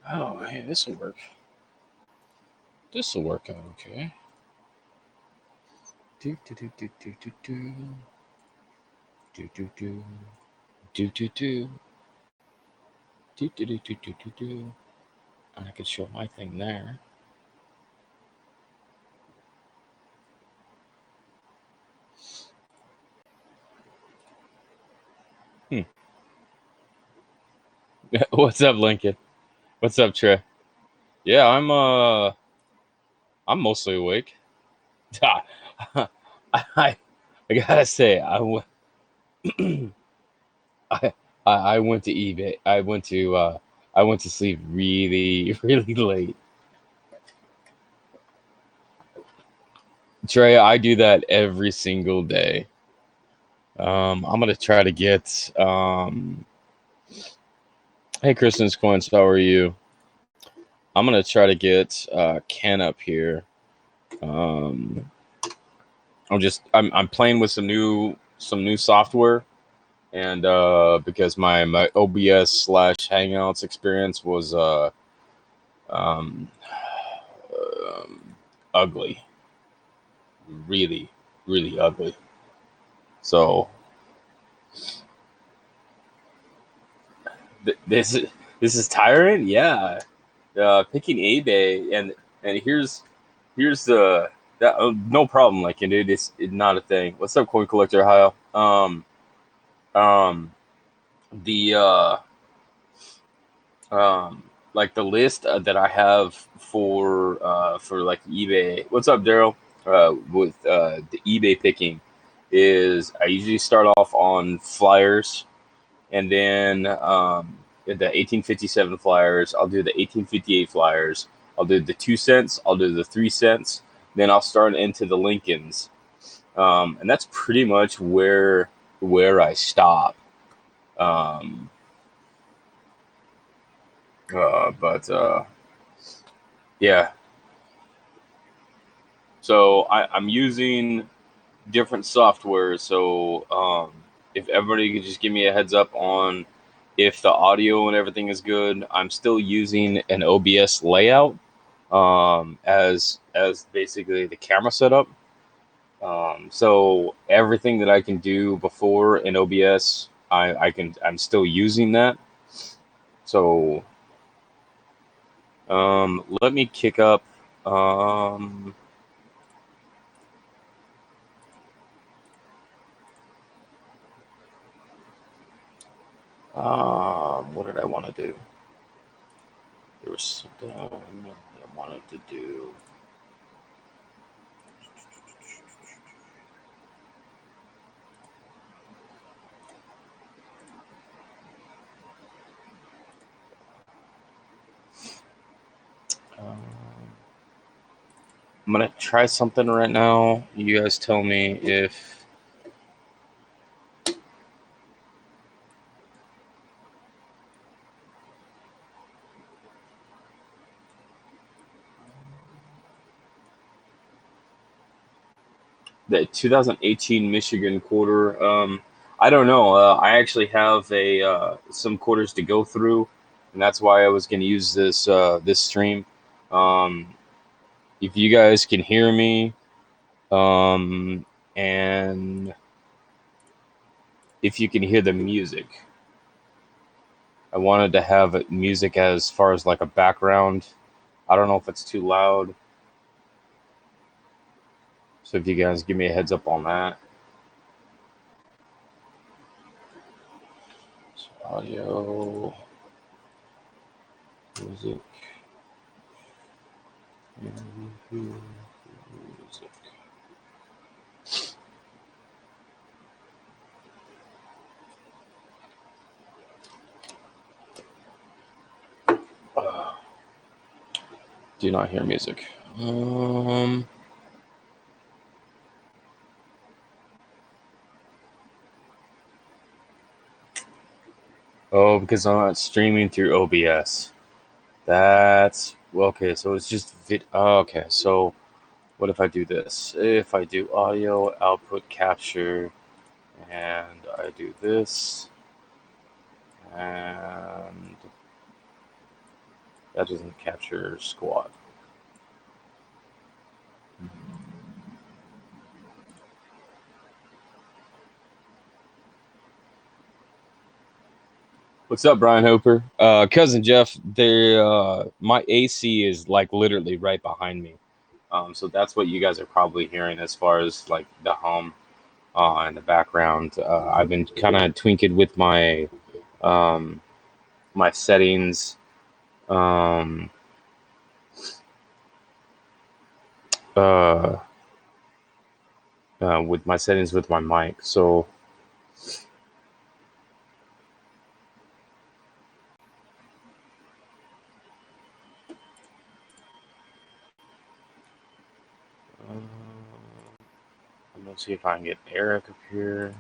Oh, hey, this will work. This will work out okay. Do do do do do do do do do do do do do do do do do do do do. And I could show my thing there. Hmm. What's up, Lincoln? What's up, Trey? Yeah, I'm mostly awake. I I gotta say I I went to eBay. I went to sleep really really late. Trey, I do that every single day. I'm gonna try to get. Hey, Kristen's Coins, how are you? I'm gonna try to get Ken up here. Um, I'm playing with some new software, and because my OBS slash Hangouts experience was um, um, ugly, really really ugly. So this is tiring. Yeah, picking eBay and here's the that no problem. Like it's not a thing. What's up, Coin Collector Ohio? Um the like the list that I have for like eBay. What's up, Daryl? With the eBay picking is I usually start off on flyers and then the 1857 flyers. I'll do the 1858 flyers. I'll do the 2 cents. I'll do the 3 cents. Then I'll start into the Lincolns, and that's pretty much where I stop. Um, but yeah, so I'm using different software. So if everybody could just give me a heads up on if the audio and everything is good. I'm still using an OBS layout as basically the camera setup. So everything that I can do before in OBS, I'm still using that. So let me kick up. Um, what did I want to do? There was something I wanted to do. Um, I'm gonna try something right now. You guys tell me if the 2018 Michigan quarter. I don't know. I actually have a some quarters to go through, and that's why I was going to use this stream. Um, if you guys can hear me, um, and if you can hear the music, I wanted to have music as far as like a background. I don't know if it's too loud, so if you guys give me a heads up on that. So audio, music, music. Do not hear music. Oh, because I'm not streaming through OBS. That's well, okay. So it's just Oh, okay. So what if I do this? If I do audio output capture and I do this, and that doesn't capture squad. What's up, Brian Hoper? Cousin Jeff, my AC is like literally right behind me. So that's what you guys are probably hearing as far as like the hum in the background. I've been kind of tweaking with my my settings. Um, uh, with my settings with my mic. So I'm gonna see if I can get Eric up here.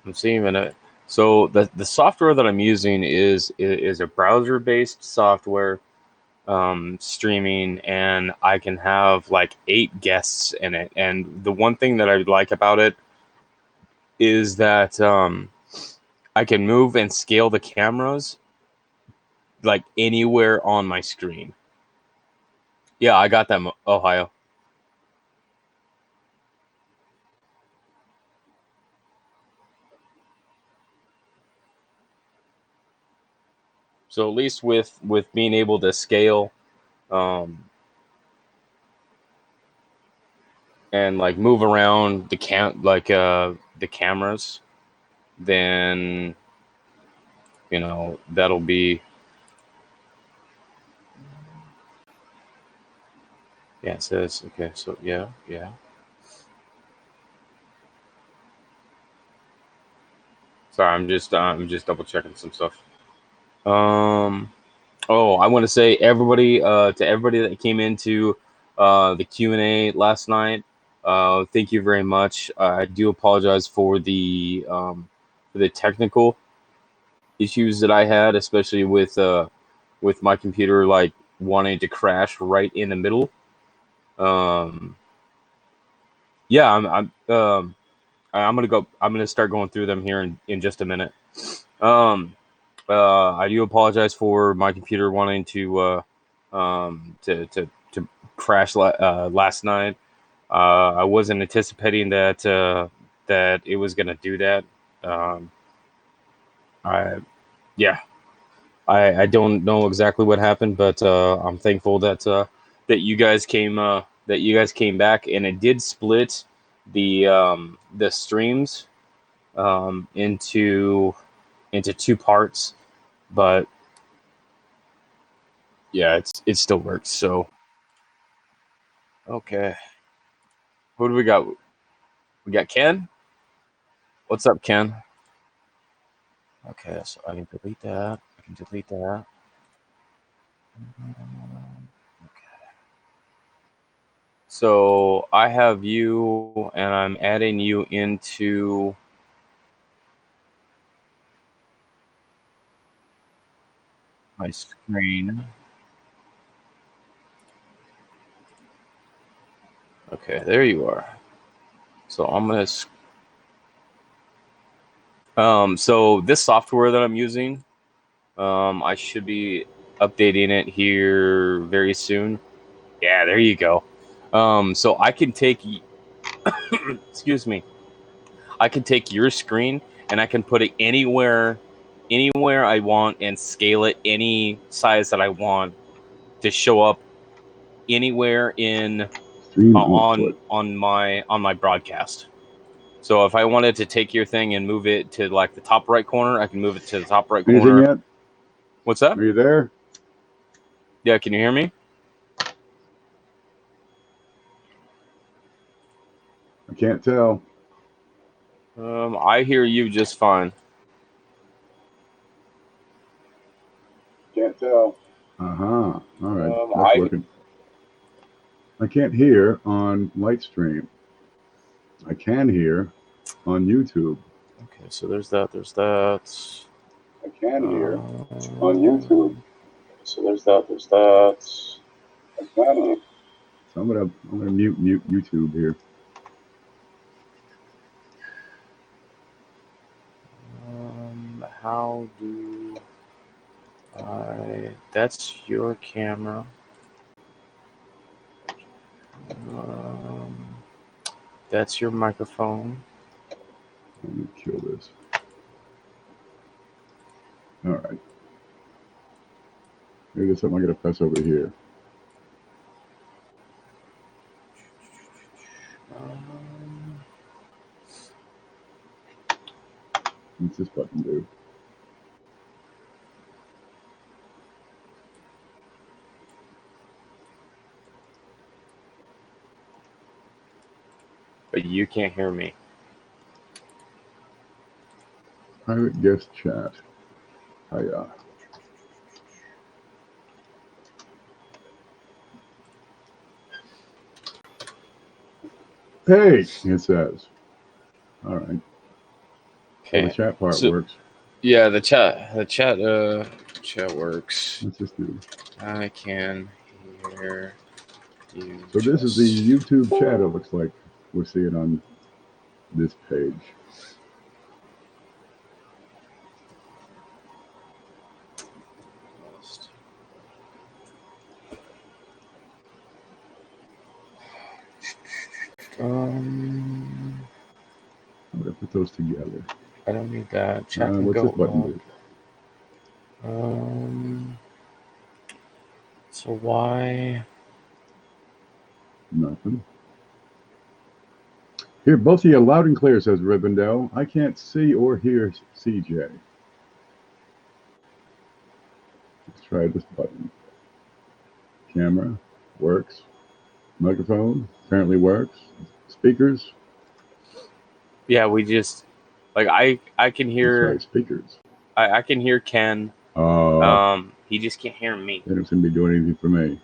I'm seeing it. So the software that I'm using is a browser based software streaming, and I can have like 8 guests in it. And the one thing that I like about it is that I can move and scale the cameras like anywhere on my screen. Yeah, I got them, Ohio. So at least with being able to scale um, and like move around the cameras, then that'll be yeah. It says okay. So yeah. Sorry, I'm just double checking some stuff. Um. Oh, I want to say to everybody that came into the Q&A last night. Thank you very much. I do apologize for the technical issues that I had, especially with my computer like wanting to crash right in the middle. Um, yeah, I'm gonna go. I'm gonna start going through them here in just a minute. Um, I do apologize for my computer wanting to crash last night. I wasn't anticipating that it was gonna do that. Um, I yeah, I don't know exactly what happened, but I'm thankful that you guys came back, and it did split the streams into 2 parts, but yeah, it still works. So okay, who do we got? We got Ken. What's up, Ken? Okay, so I can delete that. I can delete that. So I have you, and I'm adding you into my screen. Okay, there you are. So I'm gonna. So this software that I'm using, I should be updating it here very soon. Yeah, there you go. So I can take, excuse me, I can take your screen and I can put it anywhere I want and scale it any size that I want to show up anywhere in on my broadcast. So if I wanted to take your thing and move it to like the top right corner, I can move it to the top right Anything corner. yet? What's that? Are you there? Yeah, can you hear me? I can't tell. I hear you just fine. Can't tell. All right, that's working. I can't hear on Lightstream. I can hear on YouTube. Okay, so there's that. I can hear on YouTube. So there's that. There's that. So I'm gonna mute YouTube here. How do I? That's your camera. That's your microphone. Let me kill this. All right. Maybe there's something I gotta press over here. What's this button do? But you can't hear me. Private guest chat. Hiya. Hey, it says. All right. Okay. So the chat part works. Yeah, the chat works. What's this do? I can hear you. So this is the YouTube chat, it looks like we're seeing on this page. I'm gonna put those together. I don't need that. Chat can what's go this button do? So why? Nothing. Here, both of you loud and clear, says Rivendell. I can't see or hear CJ. Let's try this button. Camera works. Microphone apparently works. Speakers. Yeah, we just like I can hear. That's right, speakers. I can hear Ken. He just can't hear me. They don't seem to be doing anything for me.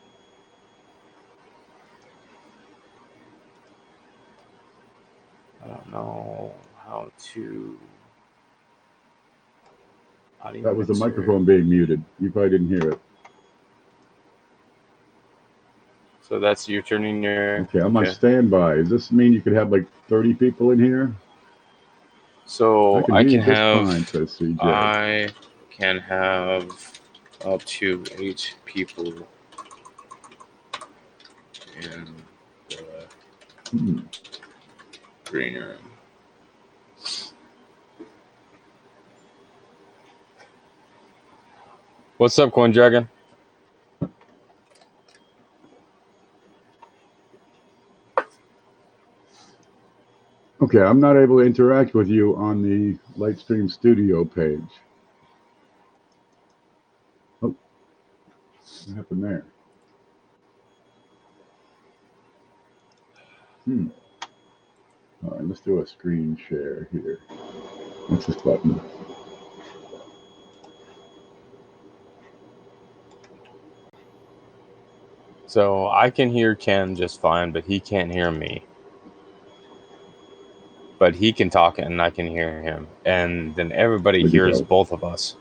I don't know how to. That was the microphone being muted. You probably didn't hear it. So that's you turning your. Okay, I'm on standby. Does this mean you could have like 30 people in here? So I can have. Fine, says CJ. I can have up to 8 people in the green room. What's up, Coin Dragon? Okay, I'm not able to interact with you on the Lightstream Studio page. Oh, what happened there? All right, let's do a screen share here. What's this button? So I can hear Ken just fine, but he can't hear me. But he can talk and I can hear him. And then everybody hears both of us.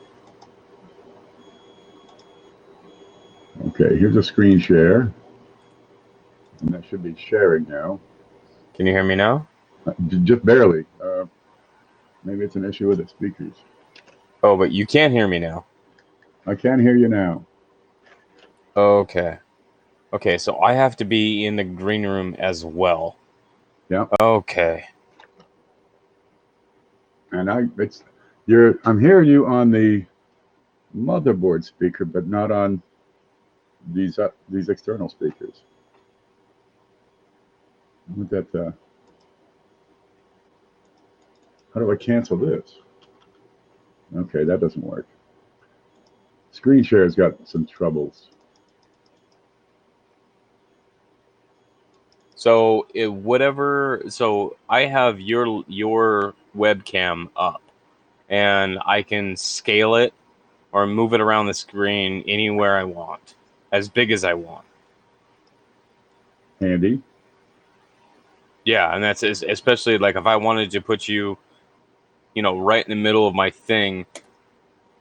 Okay, here's a screen share. And that should be sharing now. Can you hear me now? Just barely. Maybe it's an issue with the speakers. Oh, but you can't hear me now. I can hear you now. Okay. Okay, so I have to be in the green room as well. Yeah. Okay. And I'm hearing you on the motherboard speaker, but not on these external speakers. With that, how do I cancel this? Okay, that doesn't work. Screen share's got some troubles. So so I have your webcam up, and I can scale it or move it around the screen anywhere I want, as big as I want. Handy. Yeah, and that's especially like if I wanted to put you, right in the middle of my thing,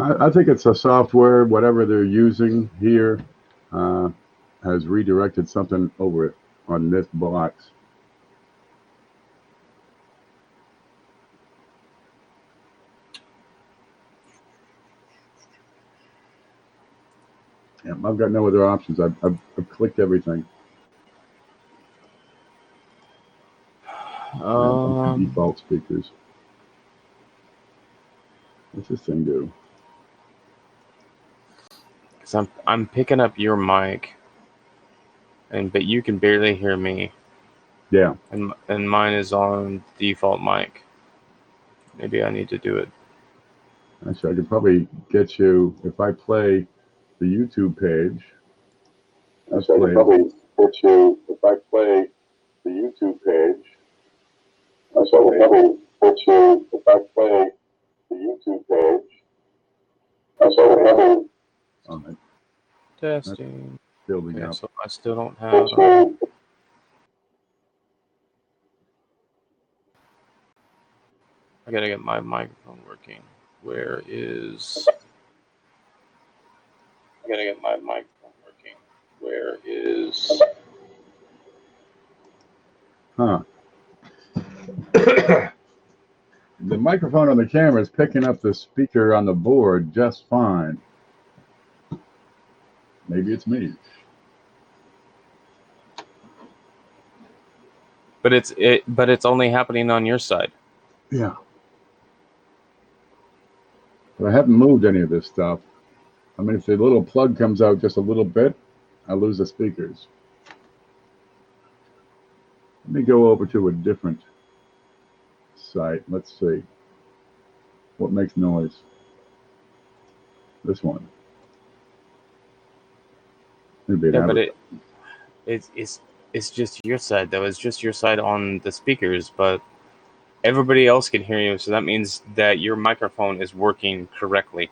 I think it's a software, whatever they're using here, has redirected something over on this box. Yeah, I've got no other options. I've clicked everything. Default speakers. What's this thing do? Because I'm picking up your mic, but you can barely hear me. Yeah. And mine is on default mic. Maybe I need to do it. Actually, I could probably get you if I play the YouTube page. Actually, I could probably get you if I play the YouTube page. Actually, I could probably get you if I play the YouTube page. Actually, I could probably. All right. Testing. Building up. So I still don't have. I gotta get my microphone working. Where is? I gotta get my microphone working. Where is? Huh. The microphone on the camera is picking up the speaker on the board just fine. Maybe it's me. But it's only happening on your side. Yeah. But I haven't moved any of this stuff. I mean, if the little plug comes out just a little bit, I lose the speakers. Let me go over to a different site. Let's see. What makes noise? This one. Yeah, but it's just your side though. It's just your side on the speakers, but everybody else can hear you, so that means that your microphone is working correctly.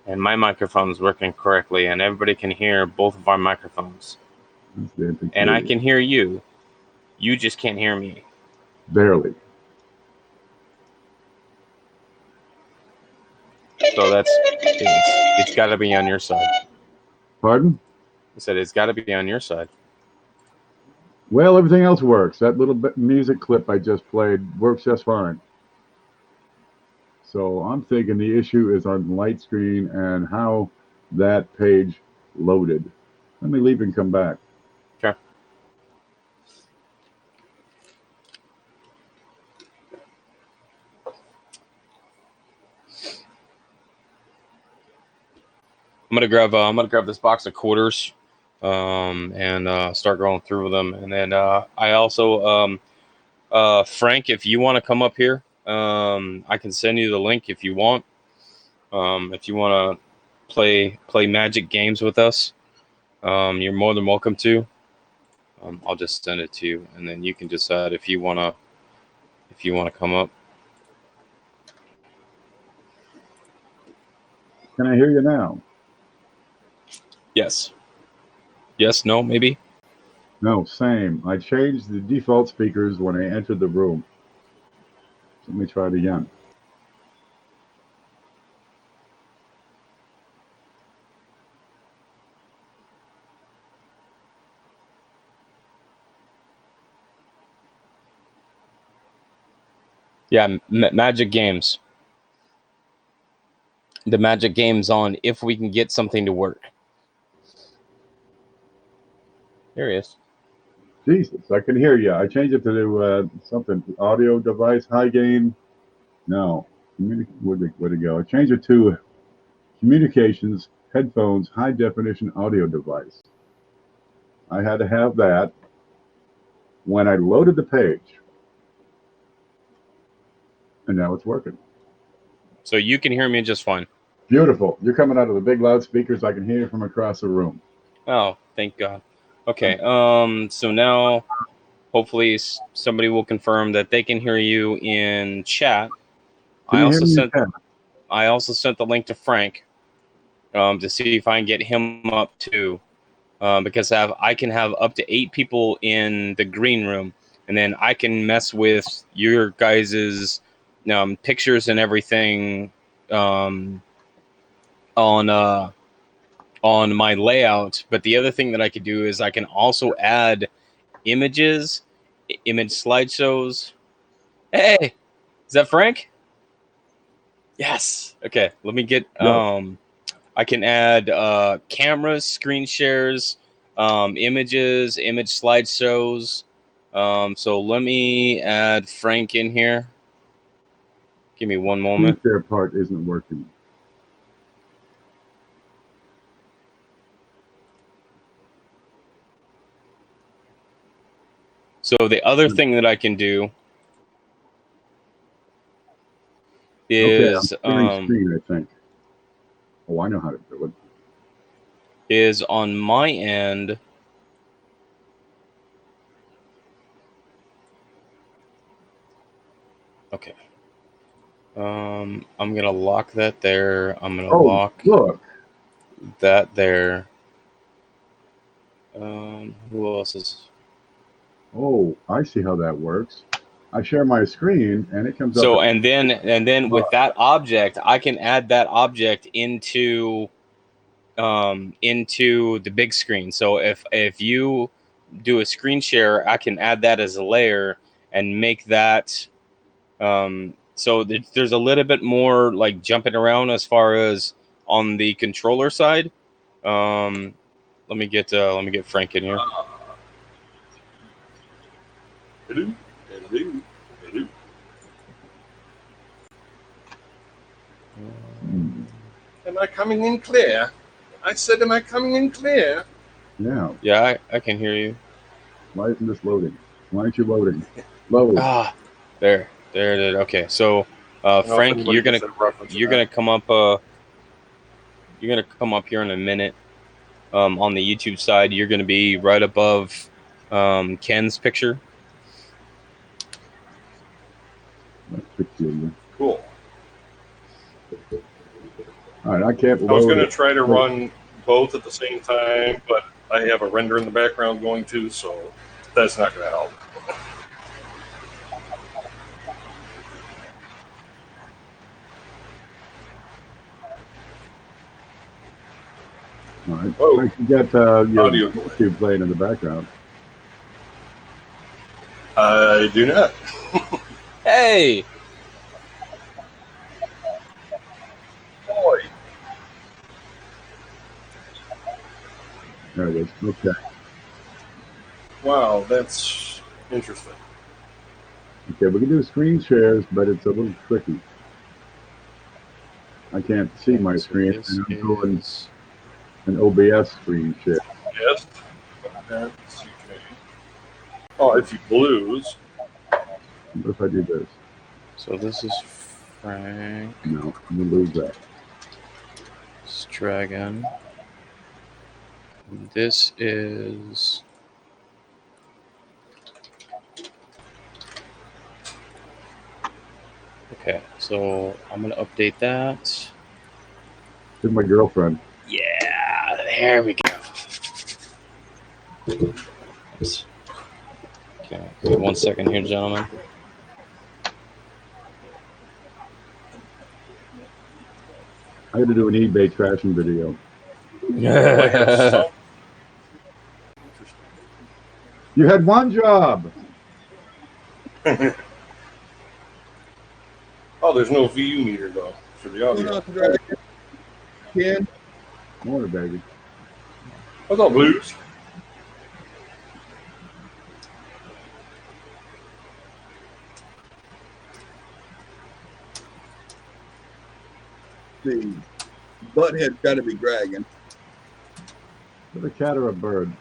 And my microphone is working correctly, and everybody can hear both of our microphones. And I can hear you. You just can't hear me. Barely. So it's got to be on your side. Pardon? I said it's got to be on your side. Well, everything else works. That little bit music clip I just played works just fine. So I'm thinking the issue is on light screen and how that page loaded. Let me leave and come back. Sure. I'm gonna grab this box of quarters, and start going through them. And then I also Frank, if you want to come up here, I can send you the link if you want. If you want to play Magic games with us, you're more than welcome to. I'll just send it to you, and then you can decide if you wanna come up. Can I hear you now? Yes. Yes. No. Maybe. No, same. I changed the default speakers when I entered the room. Let me try it again. Yeah. Magic games. The Magic games on if we can get something to work. There he is. Jesus, I can hear you. I changed it to something audio device, high gain. No, where'd it go? I changed it to communications, headphones, high definition audio device. I had to have that when I loaded the page, and now it's working. So you can hear me just fine. Beautiful. You're coming out of the big loudspeakers. I can hear you from across the room. Oh, thank God. Okay. So now, hopefully, somebody will confirm that they can hear you in chat. I also sent the link to Frank to see if I can get him up too, because I can have up to 8 people in the green room, and then I can mess with your guys's pictures and everything on my layout. But the other thing that I could do is I can also add images, image slideshows. Hey, is that Frank? Yes. Okay, let me get I can add cameras, screen shares, images, image slideshows. So let me add Frank in here. Give me one moment. Their part isn't working. So the other thing that I can do is screen, I think. Oh, I know how to do it. Is on my end. Okay. I'm gonna lock that there. I'm gonna lock that there. Who else is? Oh, I see how that works. I share my screen and it comes up. So and then with that object, I can add that object into the big screen. So if you do a screen share, I can add that as a layer and make that. So there's a little bit more like jumping around as far as on the controller side. Let me get Frank in here. Hello, hello, hello. Am I coming in clear? I said, am I coming in clear? Yeah. Yeah, I can hear you. Why isn't this loading? Why aren't you loading? Load. There it is. Okay, so Frank, you're gonna come up. You're gonna come up here in a minute. On the YouTube side, you're gonna be right above Ken's picture. That's peculiar. Cool. All right, I can't load. I was going to try to run both at the same time, but I have a render in the background going too, so that's not going to help. All right. Oh, you got your audio YouTube playing in the background. I do not. Hey! Boy. There it is. Okay. Wow, that's interesting. Okay, we can do screen shares, but it's a little tricky. I can't see my screen. And I'm doing an OBS screen share. Yes. Oh, if you blues. What if I do this? So this is Frank. No, I'm going to lose that. Dragon. This is... Okay, so I'm going to update that. This is my girlfriend. Yeah, there we go. Oops. Okay, 1 second here, gentlemen. I had to do an eBay trashing video. You had one job. Oh, there's no VU meter though for the audio. Kid. Morning, baby. What's up, blues? The butthead's got to be dragging. Is it a cat or a bird?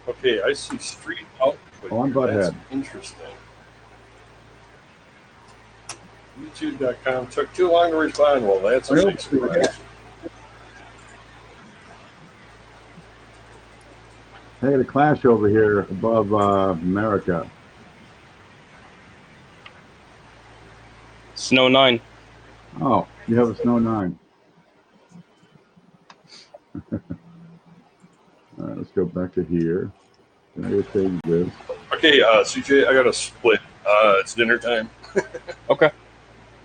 Okay, I see street output. Oh, I'm butthead. Interesting. YouTube.com took too long to respond. Well, that's a big surprise. I had a clash over here above America. Snow 9. Oh, you have a Snow 9. All right, let's go back to here. And I will change this. Okay, CJ, I got a split. It's dinner time. Okay.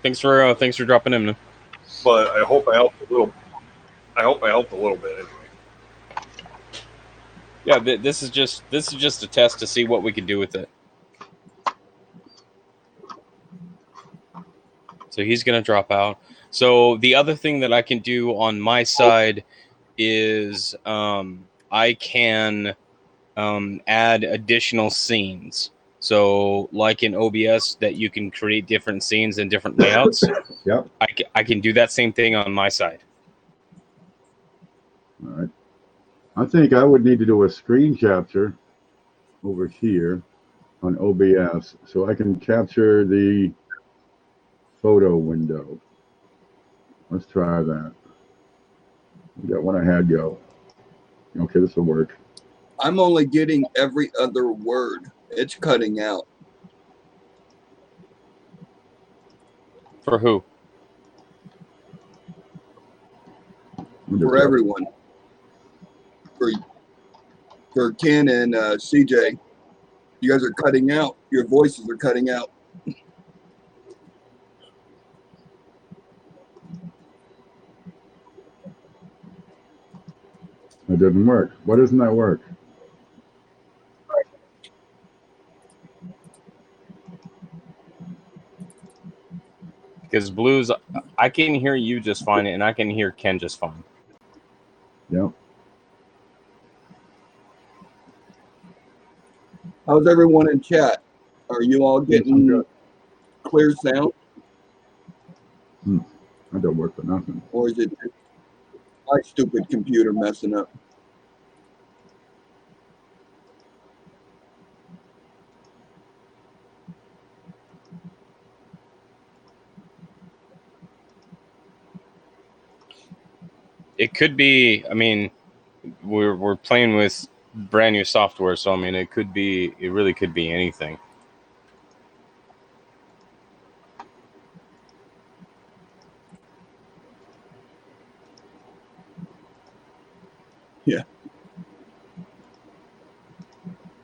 Thanks for dropping in. But I hope I helped a little. I hope I helped a little bit anyway. Yeah, this is just a test to see what we can do with it. So he's going to drop out. So the other thing that I can do on my side is I can add additional scenes. So like in OBS that you can create different scenes and different layouts. Yep. I can do that same thing on my side. All right. I think I would need to do a screen capture over here on OBS so I can capture the photo window. Let's try that. We got one ahead, go. Okay, this will work. I'm only getting every other word. It's cutting out. For who? For everyone. For Ken and CJ. You guys are cutting out. Your voices are cutting out. It didn't work. Why doesn't that work? Because Blues, I can hear you just fine, and I can hear Ken just fine. Yep. How's everyone in chat? Are you all getting clear sound? That don't work for nothing. Or is it my stupid computer messing up? It could be. I mean, we're playing with brand new software, so I mean, it could be. It really could be anything. Yeah.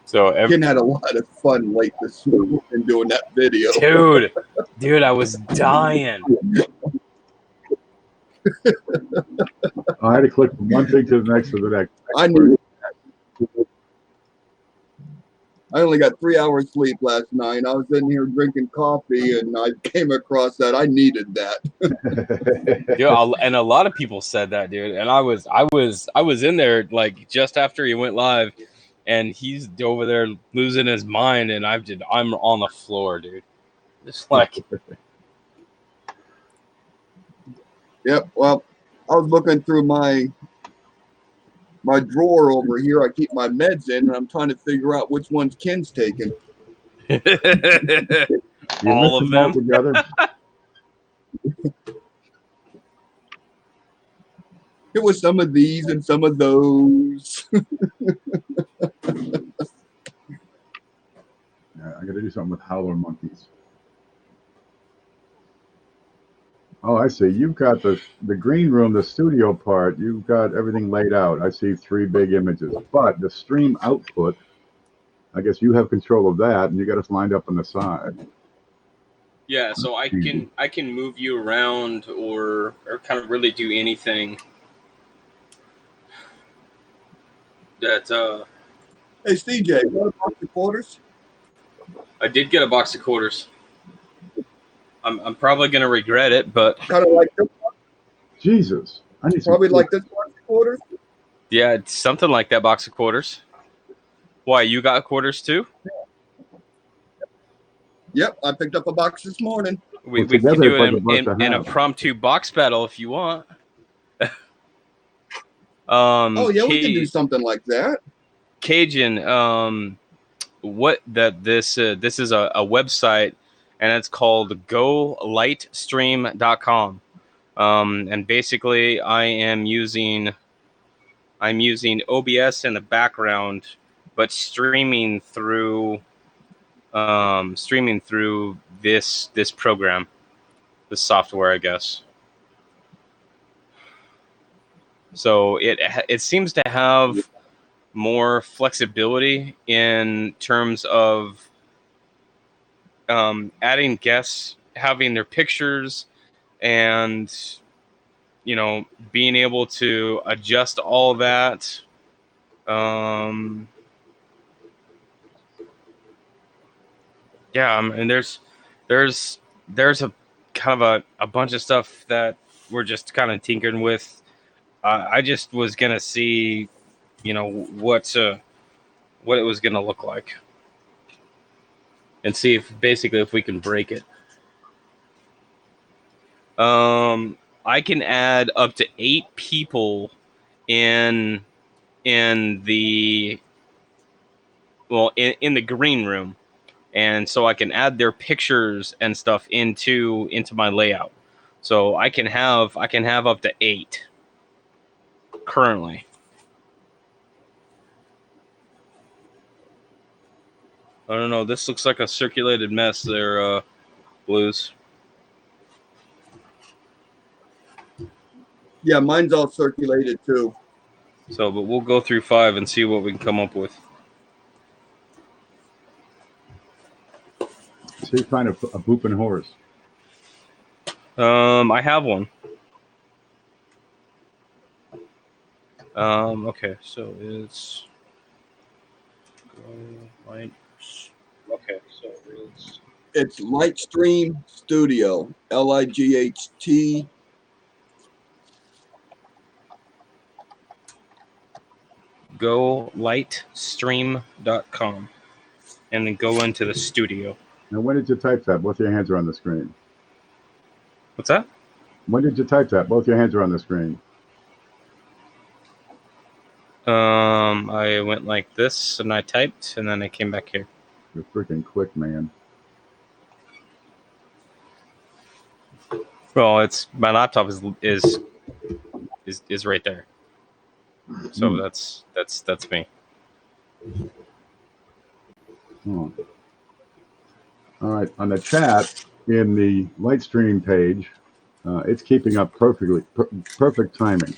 So Ken had a lot of fun late this morning in doing that video. dude, I was dying. I had to click from one thing to the next to the next. I knew that. I only got 3 hours sleep last night. I was in here drinking coffee and I came across that. I needed that. Dude, and a lot of people said that, dude. And I was in there like just after he went live, and he's over there losing his mind, and I'm on the floor, dude. Just like Yep. Well, I was looking through my drawer over here. I keep my meds in, and I'm trying to figure out which one's Ken's taking. all of them. Together. It was some of these and some of those. Yeah, I got to do something with howler monkeys. Oh, I see. You've got the green room, the studio part. You've got everything laid out. I see 3 big images, but the stream output, I guess you have control of that, and you got us lined up on the side. Yeah, so I can move you around or kind of really do anything that Hey, CJ, what about the quarters? I did get a box of quarters. I'm probably gonna regret it, but Kind of like this one? Jesus, I need Probably some like this box of quarters? yeah, it's something like that box of quarters. Why, you got quarters too? Yep, I picked up a box this morning. We Well, can together do it's like it a buck in and a an half. impromptu box battle if you want. Oh yeah, we can do something like that. Cajun, this is a website, and it's called golightstream.com. And basically I'm using OBS in the background, but streaming through this program, this software, I guess. So it seems to have more flexibility in terms of adding guests, having their pictures, and being able to adjust all that. And there's a kind of a bunch of stuff that we're just kind of tinkering with. I just was gonna see, what it was gonna look like, and see if we can break it. I can add up to 8 people in the in the green room, and so I can add their pictures and stuff into my layout. So I can have up to 8 currently. I don't know. This looks like a circulated mess there, Blues. Yeah, mine's all circulated too. So, but we'll go through 5 and see what we can come up with. See, find a pooping horse. I have one. Okay, so it's light. Okay, so It's Lightstream Studio, LIGHT. go lightstream.com and then go into the studio. Now, when did you type that? Both your hands are on the screen. What's that? When did you type that? Both your hands are on the screen. I went like this and I typed and then I came back here. You're freaking quick, man. Well, it's my laptop is right there. So that's me. Oh. All right, on the chat in the Lightstream page, it's keeping up perfectly, perfect timing.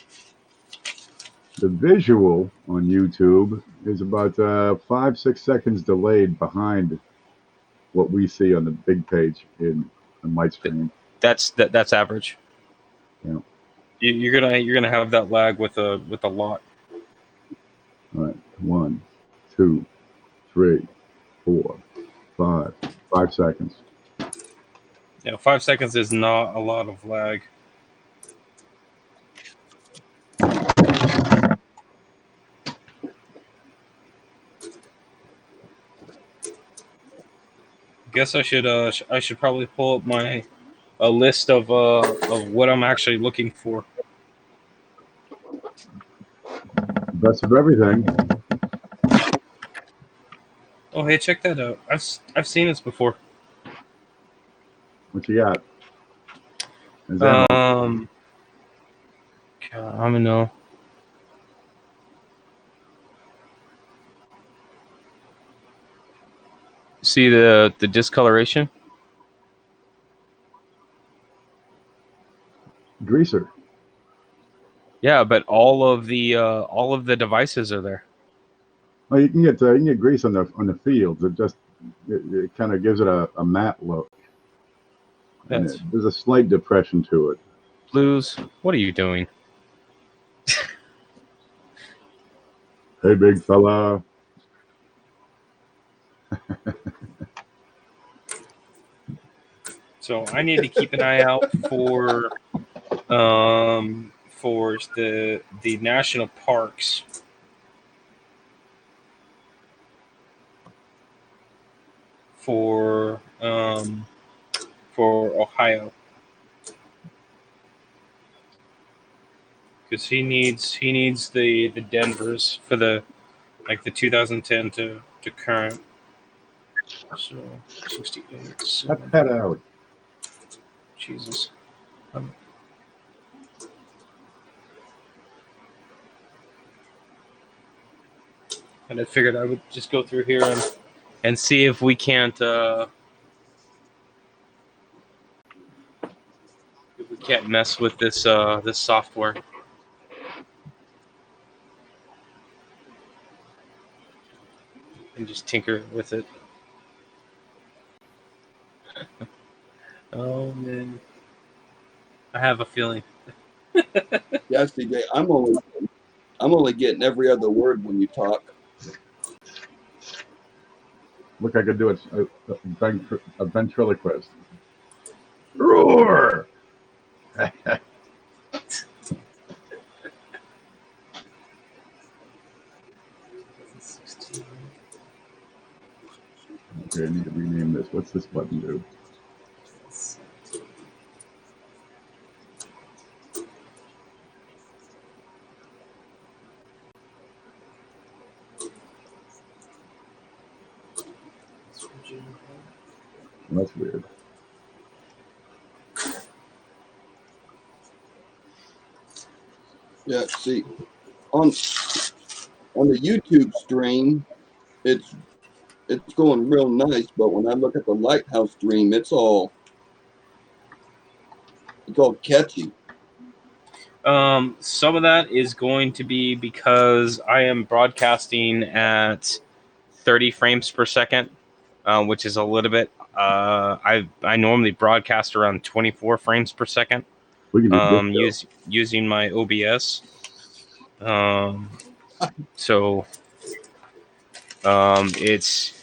The visual on YouTube is about 5-6 seconds delayed behind what we see on the big page in Lightstream. That's average. Yeah. You're gonna have that lag with a lot. All right, 1, 2, 3, 4, 5. 5 seconds. Yeah, 5 seconds is not a lot of lag. Guess I should probably pull up a list of what I'm actually looking for. Best of everything. Oh, hey, check that out. I've seen this before. What you got? Is that God, I don't know. See the discoloration? Greaser? Yeah, but all of the devices are there. Well, you can get grease on the fields. It kind of gives it a matte look. And there's a slight depression to it. Blues, what are you doing? Hey, big fella. So I need to keep an eye out for the national parks. For Ohio, because he needs the Denvers for the 2010 to current. So 68. Cut that out. Jesus. And I figured I would just go through here and see if we can't mess with this software. And just tinker with it. Oh man, I have a feeling. Yeah, CJ, I'm only getting every other word when you talk. Look, I could do a ventriloquist. Roar! Okay, I need to rename this. What's this button do? That's weird. Yeah, see, on the YouTube stream, it's going real nice, but when I look at the Lighthouse stream, it's all catchy. Some of that is going to be because I am broadcasting at 30 frames per second, which is a little bit. I normally broadcast around 24 frames per second. We can do this, Using my OBS. So it's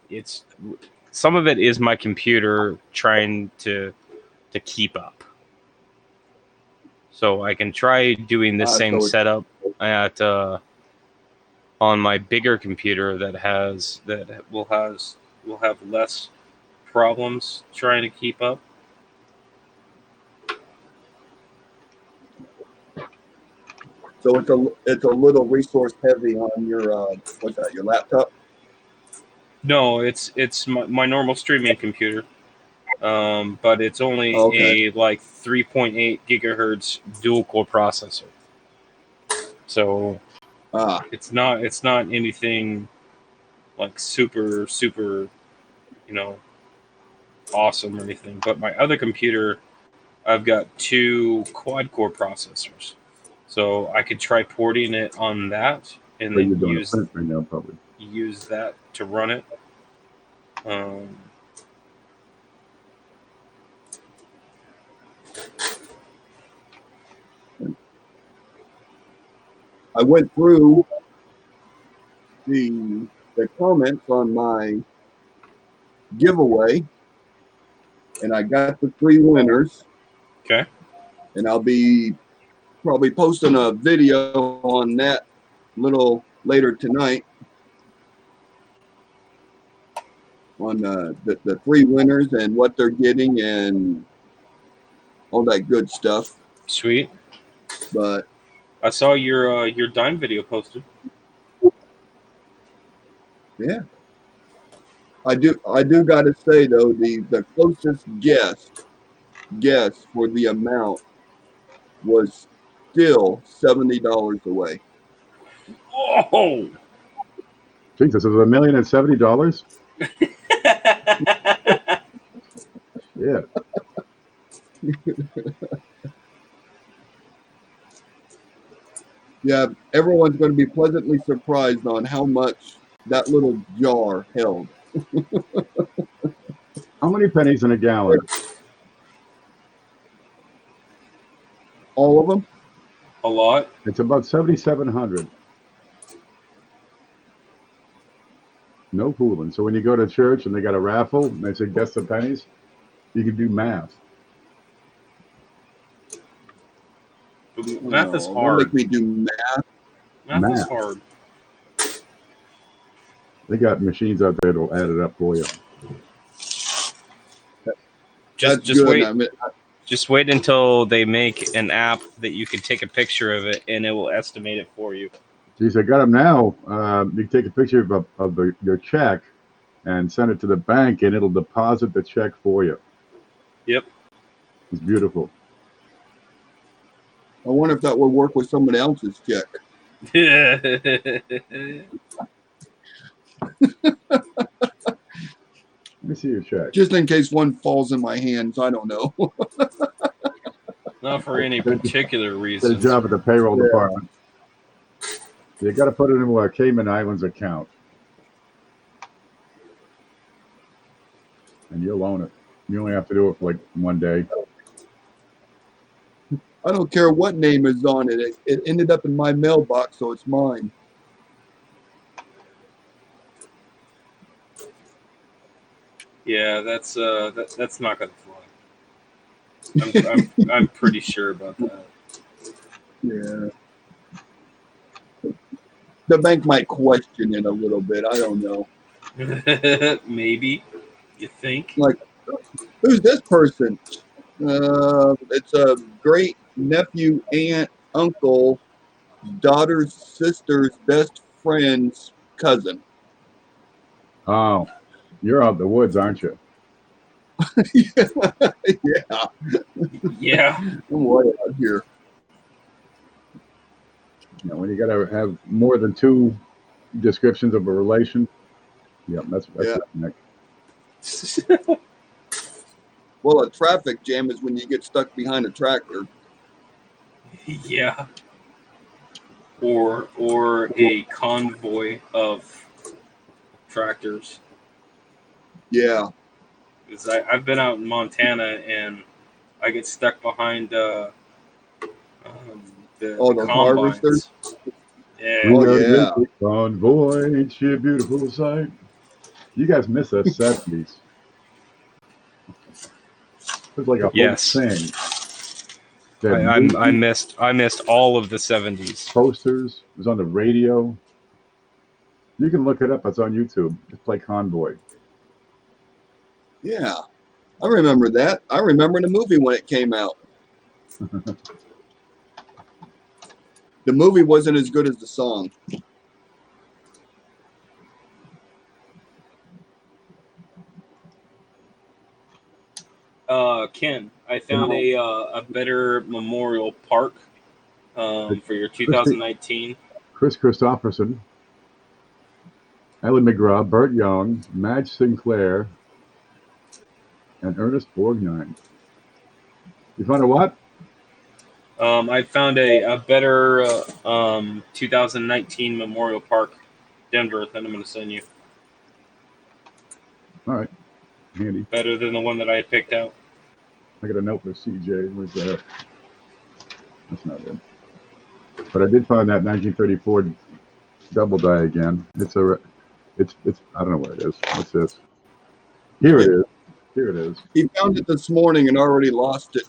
it's some of it is my computer trying to keep up. So I can try doing the same setup at on my bigger computer that will have less problems trying to keep up. So it's a little resource heavy on your what's that? Your laptop? No, it's my normal streaming computer, but it's only a like 3.8 gigahertz dual core processor. So it's not anything like super, awesome or anything. But my other computer, I've got 2 quad core processors, so I could try porting it on that and then use right now, probably. Use that to run it. I went through the comments on my giveaway, and I got the 3 winners. Okay. And I'll be probably posting a video on that a little later tonight on the 3 winners and what they're getting and all that good stuff. Sweet. But I saw your dime video posted. Yeah. I do got to say though, the closest guess for the amount was still $70 away. Oh, Jesus, it was $1,070,000. Yeah. Yeah, everyone's going to be pleasantly surprised on how much that little jar held. How many pennies in a gallon? All of them? A lot. It's about 7,700. No fooling. So when you go to church and they got a raffle and they say guess the pennies, you can do math. Math is Don't hard. make me do math. Math is hard. They got machines out there that'll add it up for you. Just wait. Just wait until they make an app that you can take a picture of it and it will estimate it for you. Geez, I got them now. You can take a picture of your check and send it to the bank, and it'll deposit the check for you. Yep. It's beautiful. I wonder if that will work with somebody else's check. Let me see your check. Just in case one falls in my hands, I don't know. Not for any particular reason. Good job at the payroll department. You got to put it in a Cayman Islands account, and you'll own it. You only have to do it for like one day. I don't care what name is on it. It ended up in my mailbox, so it's mine. Yeah, that's not gonna fly. I'm pretty sure about that. Yeah. The bank might question it a little bit. I don't know. Maybe you think? Like, who's this person? It's a great nephew, aunt, uncle, daughter's sister's best friend's cousin. Oh, you're out the woods, aren't you? Yeah, Yeah. I'm way out here. You know, when you got to have more than two descriptions of a relation. Yeah, that's Yeah. Nick. Well, a traffic jam is when you get stuck behind a tractor. Yeah. Or a convoy of tractors. Yeah. Because I've been out in Montana and I get stuck behind the The combines. harvesters? Yeah. We Oh, are yeah. the convoy, ain't she a beautiful sight? You guys miss the 70s. It was like a whole Yes. thing. I missed all of the 70s. Posters. It was on the radio. You can look it up. It's on YouTube. Just play Convoy. Yeah. I remember that. I remember the movie when it came out. The movie wasn't as good as the song. Ken, I found a better memorial park for your 2019. Chris Christopherson, Ellen McGraw, Burt Young, Madge Sinclair, and Ernest Borgnine. You found a what? I found a better 2019 memorial park, Denver, that I'm going to send you. All right. Handy. Better than the one that I had picked out. I got a note for CJ. Where's that? That's not it. But I did find that 1934 Doubleday again. It's I don't know where it is. What's this? Here it is. Here it is. He found it this morning and already lost it.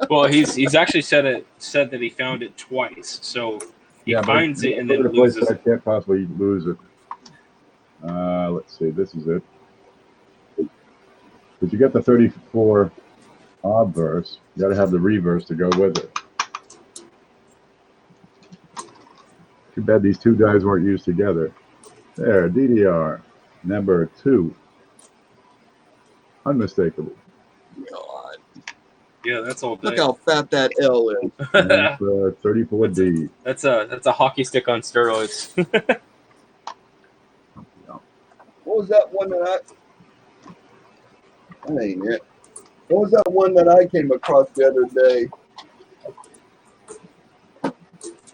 Well, he's actually said that he found it twice. So he finds it and then loses I it. can't possibly lose it. Let's see. This is it. But you get the 34 obverse. You got to have the reverse to go with it. Too bad these two guys weren't used together. There, DDR number 2. Unmistakable. God. Yeah, that's all day. Look how fat that L is. That's 34D. That's a hockey stick on steroids. What was that one that that ain't it. What was that one that I came across the other day?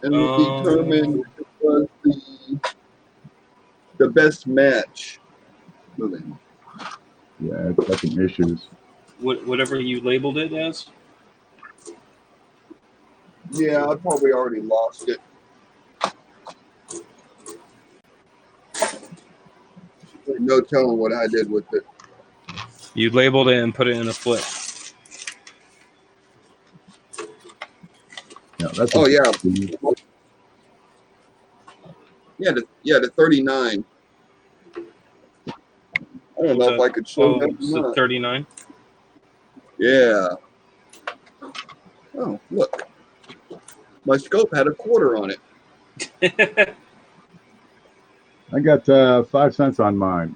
And we determined it was the best match. Yeah, it's fucking issues. Whatever you labeled it as. Yeah, I probably already lost it. There's no telling what I did with it. You labeled it and put it in a flip. Yeah, that's Oh yeah. Yeah, the 39. I don't know if I could show that or so not. 39. Yeah. Oh, look. My scope had a quarter on it. I got 5 cents on mine.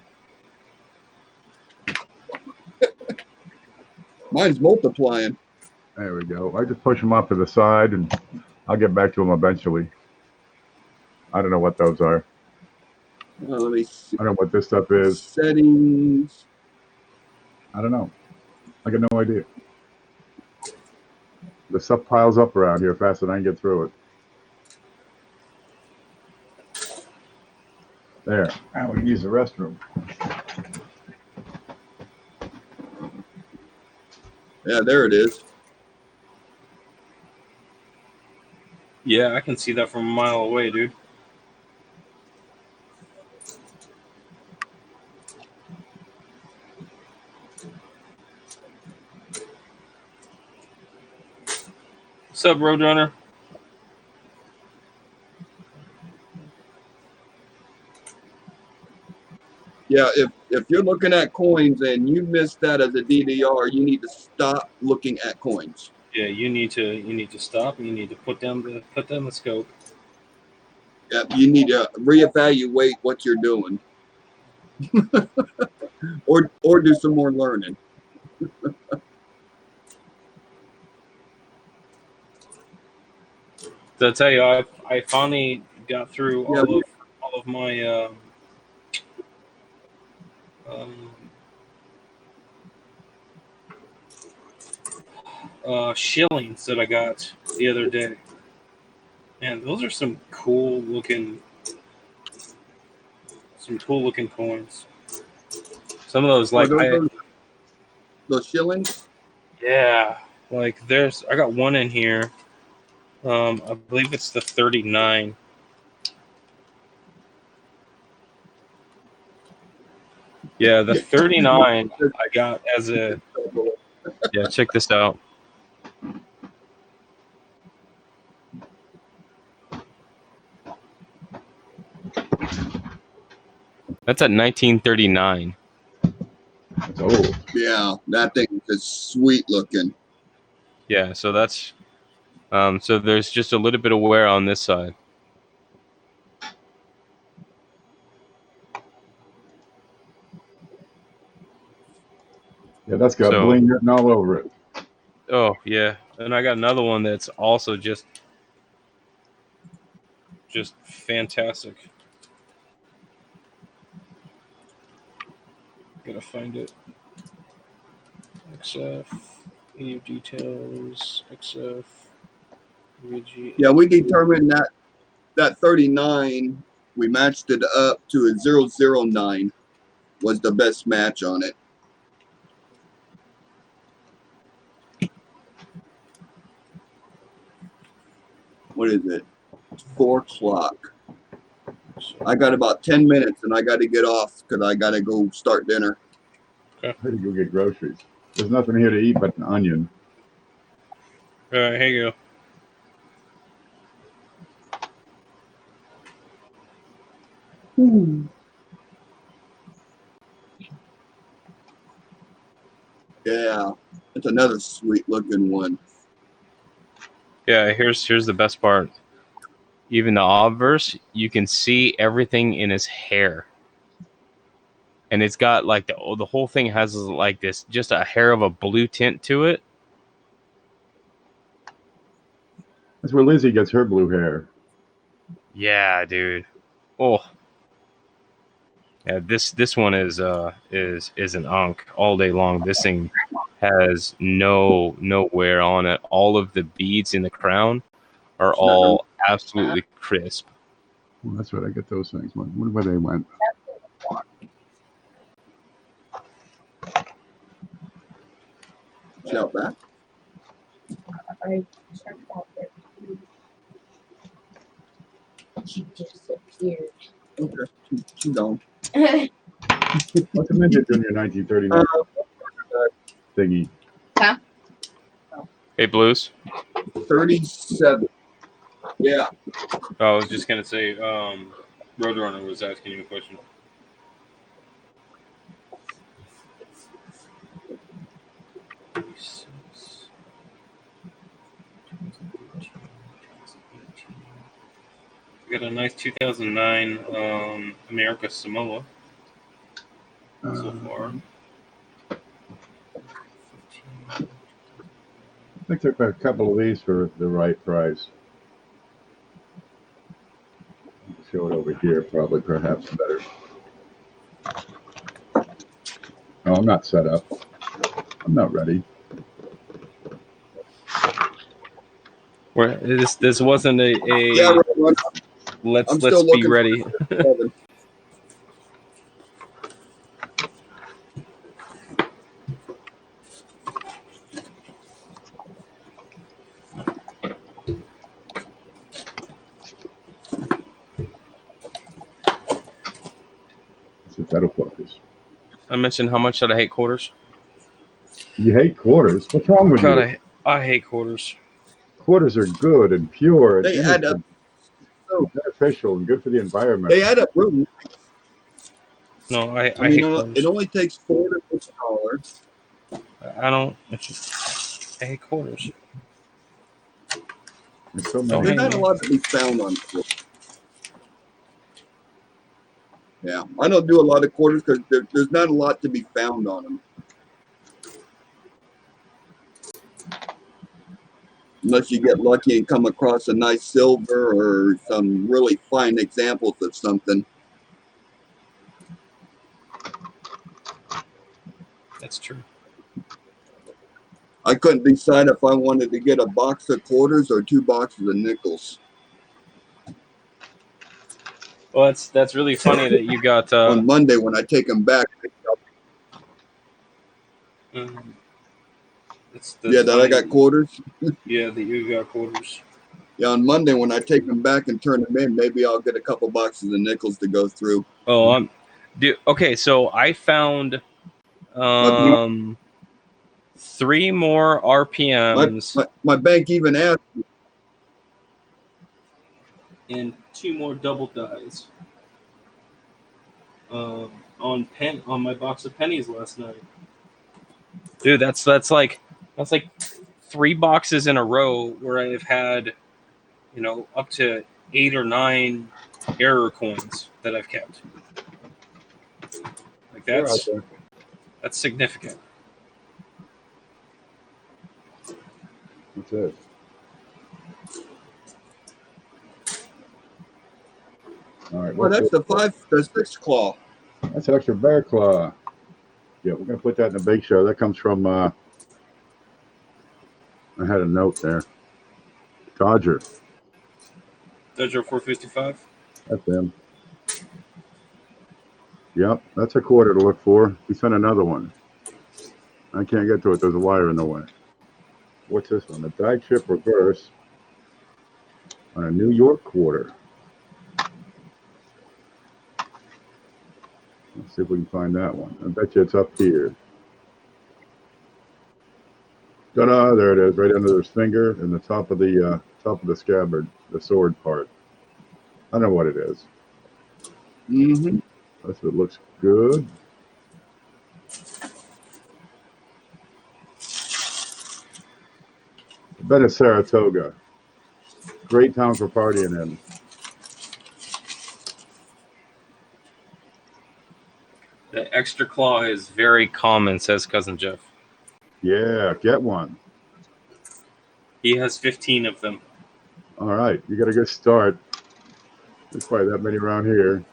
Mine's multiplying. There we go. I just push them off to the side, and I'll get back to them eventually. I don't know what those are. Let me see. I don't know what this stuff is. Settings. I don't know. I got no idea. The stuff piles up around here faster than I can get through it. There. Now we can use the restroom. Yeah, there it is. Yeah, I can see that from a mile away, dude. What's up, Roadrunner? Yeah, if you're looking at coins and you miss that as a DDR, you need to stop looking at coins. Yeah, you need to stop. You need to put down the scope. Yeah, you need to reevaluate what you're doing, or do some more learning. So I tell you, I finally got through Yeah, all of my um, shillings that I got the other day. Man, those are some cool looking coins. Some of those, like those shillings. yeah, like I got one in here. I believe it's the 39. Yeah, the 39 I got as a yeah. Check this out. That's at 1939. It's old. Yeah, that thing is sweet looking. Yeah, so that's so there's just a little bit of wear on this side. Yeah, that's got So- bling written all over it. Oh yeah, and I got another one that's also just fantastic. Gotta find it. XF, EU details, XF, UG. Yeah, we determined that 39. We matched it up to a 009 was the best match on it. What is it? It's 4 o'clock. I got about 10 minutes and I got to get off because I got to go start dinner. I had to go get groceries. There's nothing here to eat but an onion. All right, here you go. Yeah, it's another sweet looking one. Yeah, here's the best part. Even the obverse, you can see everything in his hair. And it's got like the whole thing has like this just a hair of a blue tint to it. That's where Lizzie gets her blue hair. Yeah, dude. Oh. Yeah, this one is an unk all day long. This thing has no wear on it. All of the beads in the crown are all absolutely crisp. Well, that's right. I get those things. Wonder where they went. Shout back. I checked out there. She disappeared. Okay, she's gone. What's a ninja doing your 1939 thingy? Hey, Blues. 37. Yeah. I was just gonna say, Roadrunner was asking you a question. We got a nice 2009 America Samoa so far. I took a couple of these for the right price. Show it over here, probably, perhaps better. No, I'm not set up. I'm not ready. Where this wasn't a Yeah, let's I'm still be looking ready. for that'll focus. I mentioned how much that I hate quarters. You hate quarters? What's wrong with God, you? I hate quarters. Quarters are good and pure and They add up. innocent, beneficial and good for the environment. They add up real nice. No, I I mean, hate it quarters. only takes 4 to $1. I don't. I hate quarters. There's so Don't many. There's hate not a me. lot to be found on quarters. Yeah, I don't do a lot of quarters because there's not a lot to be found on them. Unless you get lucky and come across a nice silver or some really fine examples of something. That's true. I couldn't decide if I wanted to get a box of quarters or 2 boxes of nickels. Well, that's really funny that you got. On Monday when I take them back, That's yeah, that I got quarters. Yeah, that you got quarters. Yeah, on Monday when I take them back and turn them in, maybe I'll get a couple boxes of nickels to go through. Oh, okay. So I found 3 more RPMs My bank even asked, and 2 more double dies. On my box of pennies last night. Dude, that's like 3 boxes in a row where I've had, up to 8 or 9 error coins that I've kept. Like that's significant. That's it. All right. well, that's the 6 claw. That's extra bear claw. Yeah, we're gonna put that in the bake show. That comes from. I had a note there. Dodger. Dodger 455. That's him. Yep, that's a quarter to look for. We sent another one. I can't get to it. There's a wire in the way. What's this one? A die chip reverse on a New York quarter. Let's see if we can find that one. I bet you it's up here. Ta-da! There it is, right under his finger in the top of the scabbard, the sword part. I don't know what it is. Mm-hmm. That's what looks good. I bet it's Saratoga. Great town for partying in. The extra claw is very common, says Cousin Jeff. Yeah, get one. He has 15 of them. All right, you got a good start. There's probably that many around here.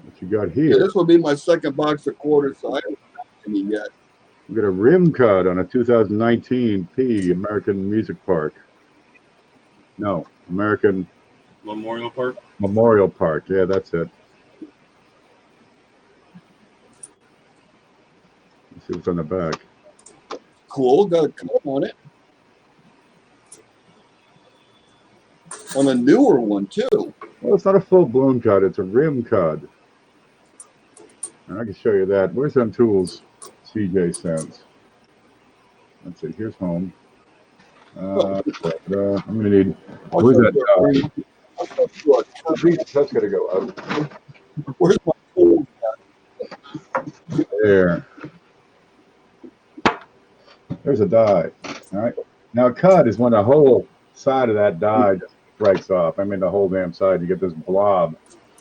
What you got Yeah, here? this will be my second box of quarters, so I haven't got any yet. We got a rim cut on a 2019 P American Music Park. No, American Memorial Park. Memorial Park. Yeah, that's it. Let's see what's on the back. Cool, got a cut on it. On a newer one, too. Well, it's not a full blown cut. It's a rim cut. And I can show you that. Where's them tools CJ sends? Let's see. Here's home. I'm going to need. Where's that? That's got to go up. Where's my tool? There. There's a die. All right. Now, a cut is when the whole side of that die just breaks off. I mean, the whole damn side. You get this blob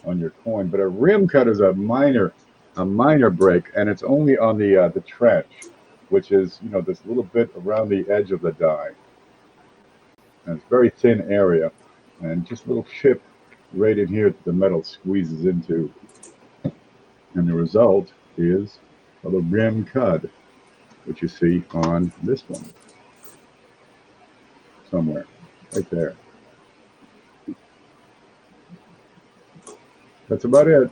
on your coin. But a rim cut is a minor break, and it's only on the trench, which is this little bit around the edge of the die. And it's a very thin area, and just a little chip right in here that the metal squeezes into. And the result is a rim cut, which you see on this one. Somewhere. Right there. That's about it.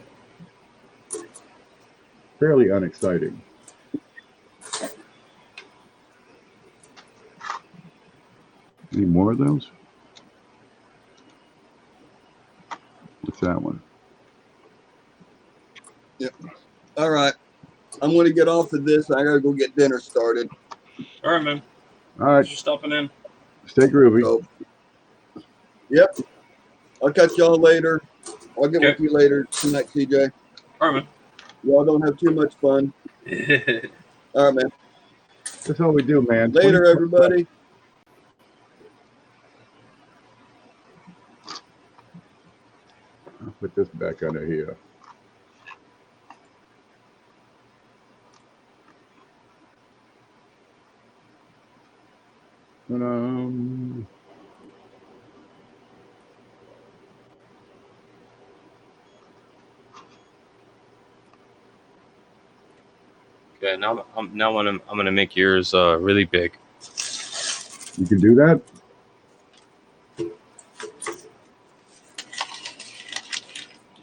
Fairly unexciting. Any more of those? that one. All right. I'm going to get off of this. I got to go get dinner started. All right, man. All right, Thanks for stopping in. stay groovy. So, yep. I'll catch y'all later. I'll get with Okay. you later tonight, CJ. All right, Y'all don't have too much fun. man. All right, man. That's all we do, man. Later, 20 everybody. I'll put this back under here. Um, Okay, now I'm gonna make yours really big. you can do that.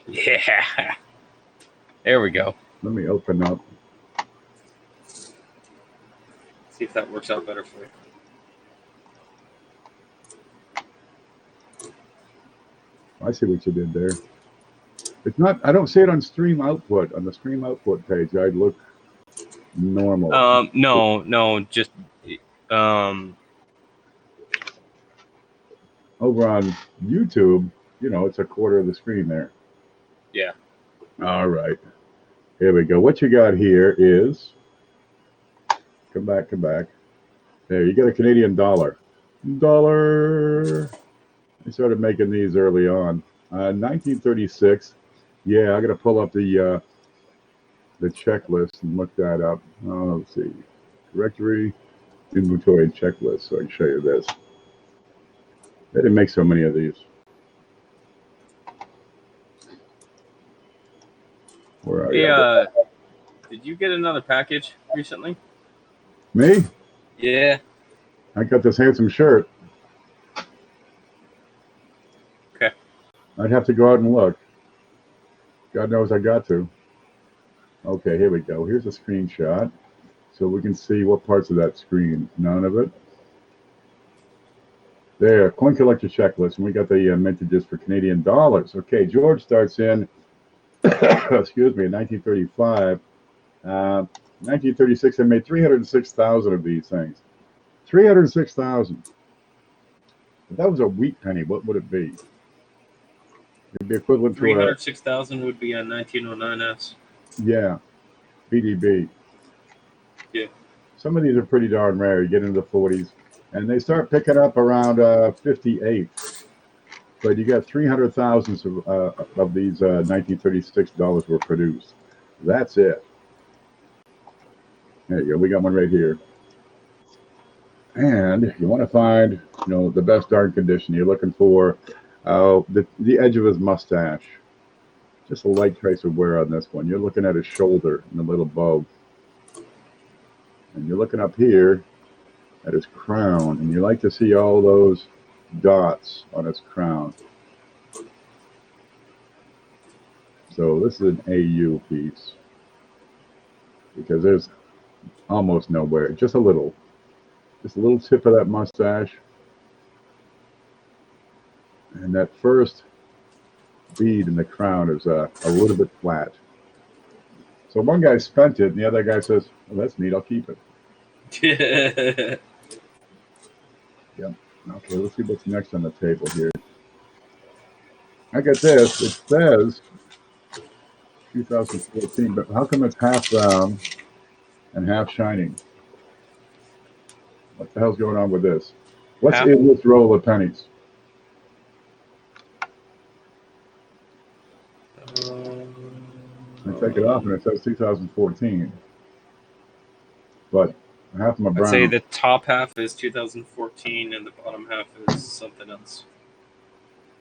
Yeah. There we go. Let me open up. See if that works out better for you. I see what you did there. It's not. I don't see it on stream output. On the stream output page, I'd look normal. No, just Over on YouTube, it's a quarter of the screen there. Yeah. All right. Here we go. What you got here is, come back. There, you got a Canadian dollar. I started making these early on. 1936. Yeah, I got to pull up the checklist and look that up. Let's see. Directory, inventory, checklist. So I can show you this. They didn't make so many of these. Where are you? Hey, did you get another package recently? Me? Yeah. I got this handsome shirt. Okay. I'd have to go out and look. God knows I got to. Okay, here we go. Here's a screenshot. So we can see what parts of that screen. None of it. There, coin collector checklist. And we got the mintages for Canadian dollars. Okay, George starts in, excuse me, in 1935. 1936, I made 306,000 of these things. 306,000. If that was a wheat penny, what would it be? It'd be equivalent to 306,000 would be a 1909s. yeah, BDB. Yeah. Some of these are pretty darn rare. You get into the 40s, and they start picking up around 58. But you got 300,000 of these 1936 dollars were produced. That's it. There you go. We got one right here. And you want to find, the best darn condition. You're looking for the edge of his mustache. Just a light trace of wear on this one. You're looking at his shoulder and the little bow. And you're looking up here at his crown. And you like to see all those dots on his crown. So this is an AU piece. Because there's almost no wear. Just a little tip of that mustache. And that first bead in the crown is a little bit flat. So one guy spent it, and the other guy says, "Well, that's neat. I'll keep it." Yep. Okay, let's see what's next on the table here. I got this. It says 2014, but how come it's half round and half shining? What the hell's going on with this? What's in this roll of pennies? I take it off and it says 2014. But half of them are brown. I'd say the top half is 2014 and the bottom half is something else.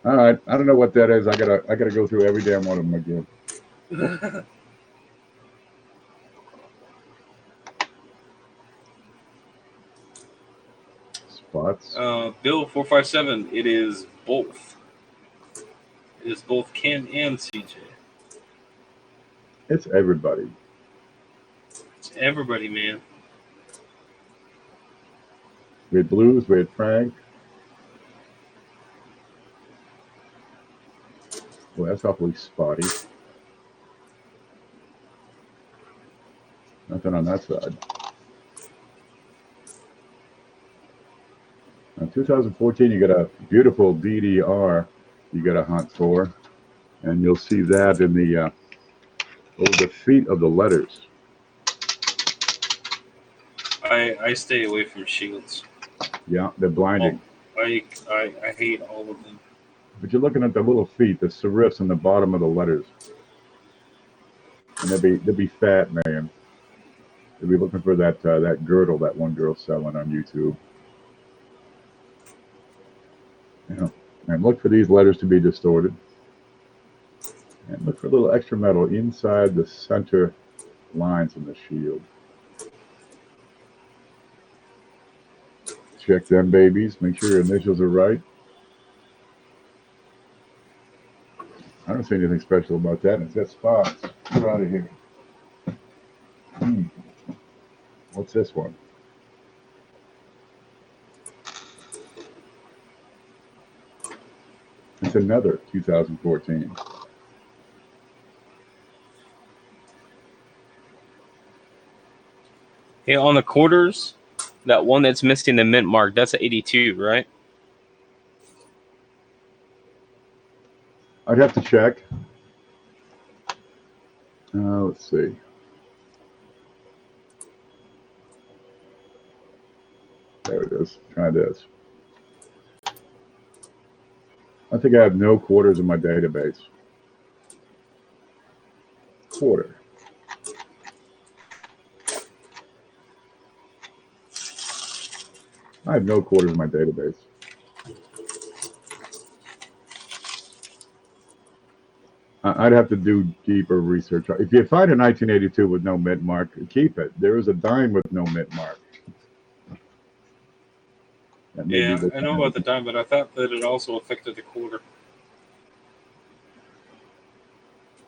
All right, I don't know what that is. I gotta go through every damn one of them again. Spots. Bill 457. It is both. It is both Ken and CJ. It's everybody. It's everybody, man. We had Blues. We had Frank. Well, that's awfully spotty. Nothing on that side. Now, 2014, you got a beautiful DDR you got to hunt for, and you'll see that in the feet of the letters. I stay away from shields. Yeah, they're blinding. I hate all of them. But you're looking at the little feet, the serifs in the bottom of the letters, and they'll be fat, man. You'll be looking for that girdle that one girl's selling on YouTube. Yeah. And look for these letters to be distorted. And look for a little extra metal inside the center lines in the shield. Check them babies. Make sure your initials are right. I don't see anything special about that. It's got spots. Get out of here. What's this one? It's another 2014. Hey, on the quarters, that one that's missing the mint mark, that's an 82, right? I'd have to check. Let's see. There it is. Try this. I think I have no quarters in my database. Quarter. I have no quarters in my database. I'd have to do deeper research. If you find a 1982 with no mint mark, keep it. There is a dime with no mint mark. Yeah, I know about the dime, but I thought that it also affected the quarter.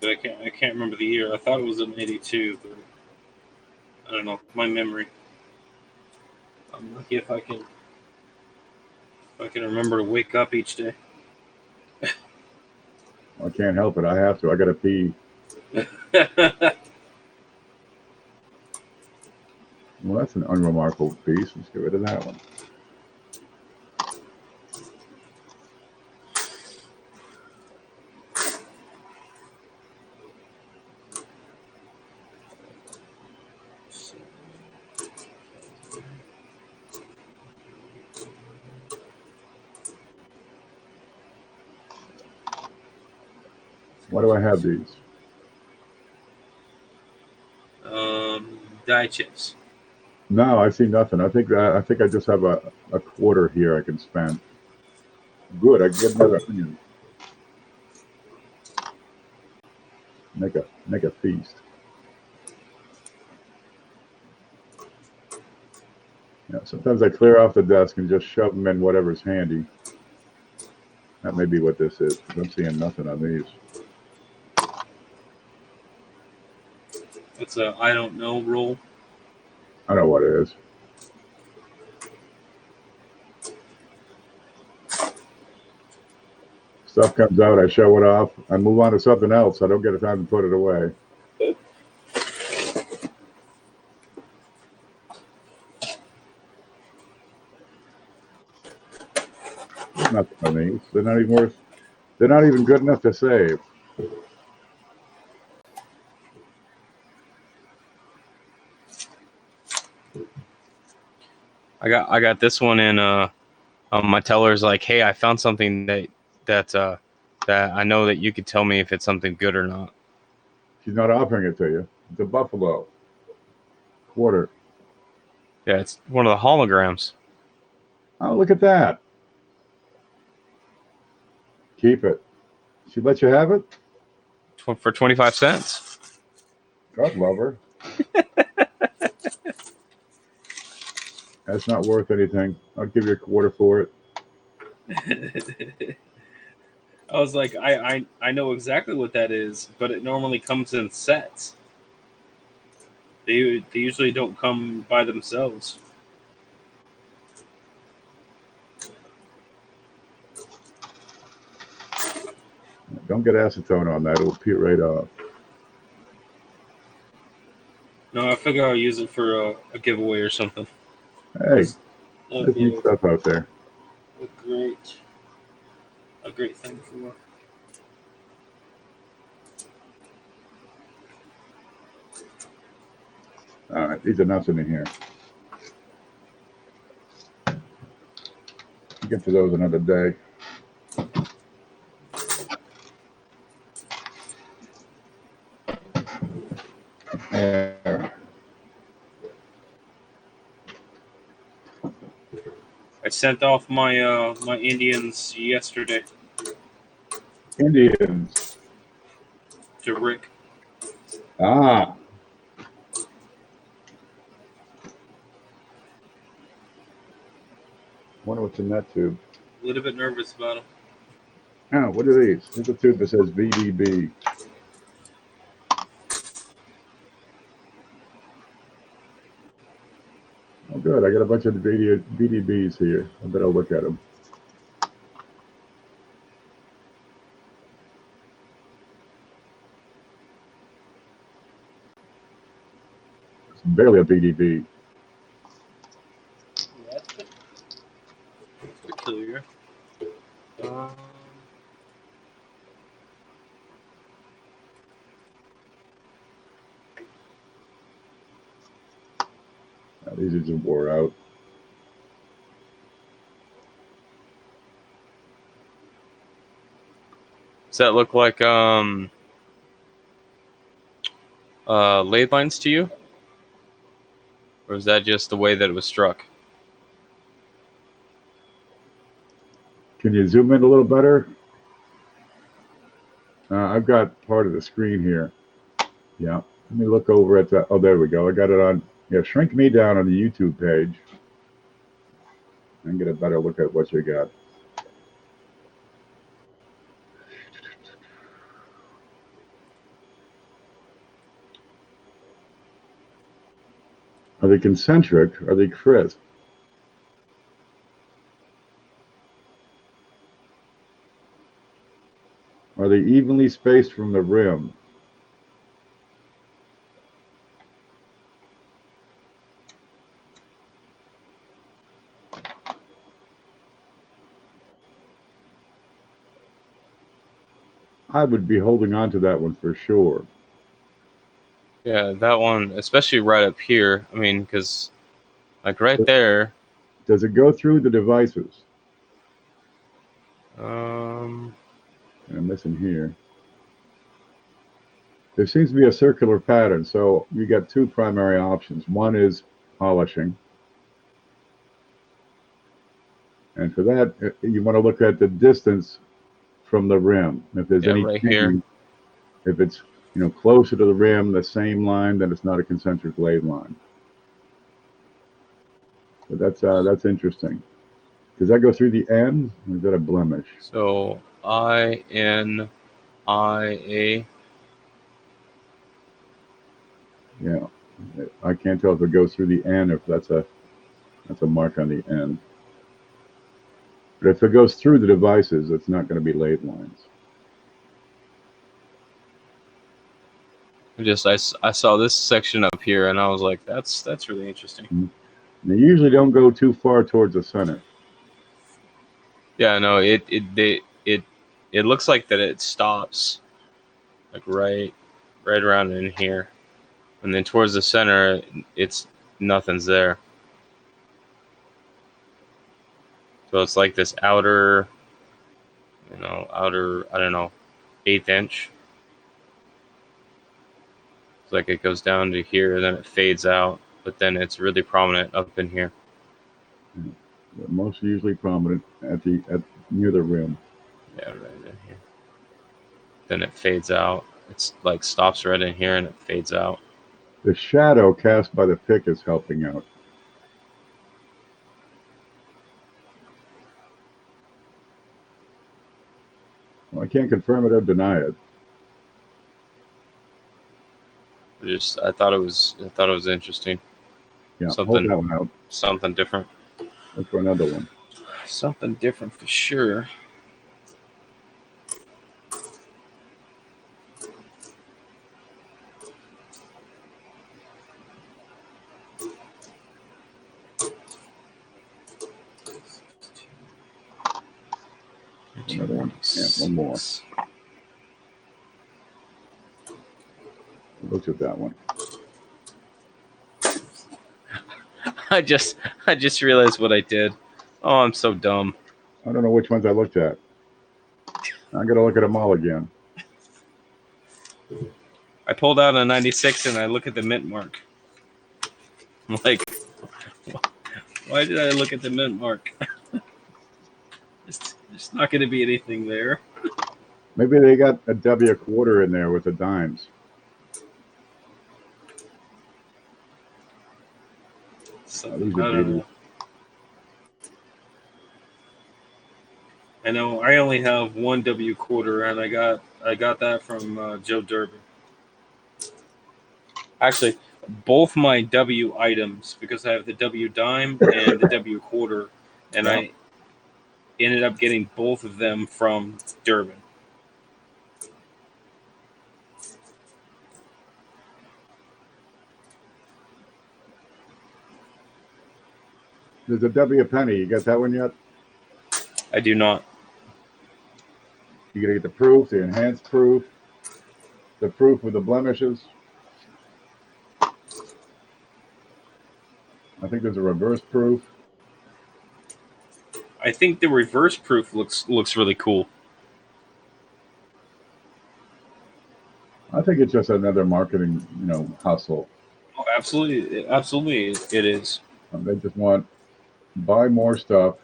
But I can't remember the year. I thought it was an 82, but I don't know. My memory. I'm lucky if I can remember to wake up each day. I can't help it. I have to. I got to pee. Well, that's an unremarkable piece. Let's get rid of that one. Why do I have these? Die chips. No, I see nothing. I think I just have a quarter here I can spend. Good. I can get another onion. Make a feast. Yeah, sometimes I clear off the desk and just shove them in whatever's handy. That may be what this is. I'm seeing nothing on these. It's a I don't know roll. I know what it is. Stuff comes out, I show it off, I move on to something else. I don't get a time to put it away. Nothing on these. They're not even worth. They're not even good enough to save. I got this one in. My teller's like, hey, I found something that I know that you could tell me if it's something good or not. She's not offering it to you. It's a buffalo. Quarter. Yeah, it's one of the holograms. Oh, look at that. Keep it. She let you have it? For 25 cents. God love her. That's not worth anything. I'll give you a quarter for it. I was like, I know exactly what that is, but it normally comes in sets. They usually don't come by themselves. Don't get acetone on that; it'll peel right off. No, I figure I'll use it for a giveaway or something. Hey, That'd there's be neat stuff out there. a great thing for. All right, these are nothing in here. We'll get to those another day. There. I sent off my my Indians yesterday Indians. to Rick. Ah. Wonder what's in that tube. A little bit nervous about him. Oh, what are these? Here's a tube that says VDB. Oh, good. I got a bunch of VDBs here. I better look at them. It's barely a VDB. That's peculiar. These are just wore out. Does that look like lathe lines to you? Or is that just the way that it was struck? Can you zoom in a little better? I've got part of the screen here. Yeah. Let me look over at that. Oh, there we go. I got it on. Yeah, shrink me down on the YouTube page and get a better look at what you got. Are they concentric? Are they crisp? Are they evenly spaced from the rim? I would be holding on to that one for sure. Yeah, that one, especially right up here. I mean, because like right there. Does it go through the devices? Um, I'm missing here. There seems to be a circular pattern, so you got two primary options. One is polishing. And for that, you want to look at the distance from the rim. If there's any right change, here. if it's closer to the rim, the same line, then it's not a concentric lathe line. But that's interesting. Does that go through the end, or is that a blemish? So INIA. Yeah, I can't tell if it goes through the end, or if that's a mark on the end. But if it goes through the devices, it's not going to be lathe lines. I saw this section up here and I was like, that's really interesting. And they usually don't go too far towards the center. Yeah, no, it looks like that it stops like right around in here, and then towards the center, it's nothing's there. So it's like this outer, I don't know, 1/8 inch. It's like it goes down to here, then it fades out, but then it's really prominent up in here. They're most usually prominent at near the rim. Yeah, right in here. Then it fades out. It's like stops right in here and it fades out. The shadow cast by the pick is helping out. Well, I can't confirm it or deny it. I thought it was interesting. Yeah, Something- hold that one out. Something different. Look for another one. Something different for sure. Another one. Yeah, one more. Looked at that one. I just realized what I did. Oh, I'm so dumb. I don't know which ones I looked at. I'm gonna look at them all again. I pulled out a 96 and I look at the mint mark. I'm like, why did I look at the mint mark? There's not going to be anything there. Maybe they got a W quarter in there with the dimes. So, Oh, I these are don't beauties. know. I know I only have one W quarter, and I got that from Joe Durbin. Actually, both my W items, because I have the W dime and the W quarter, and Yeah. I ended up getting both of them from Durbin. There's a W penny. You got that one yet? I do not. You gotta get the proof, the enhanced proof, the proof with the blemishes. I think there's a reverse proof. I think the reverse proof looks really cool. I think it's just another marketing, hustle. Oh, absolutely, it is. They just want buy more stuff.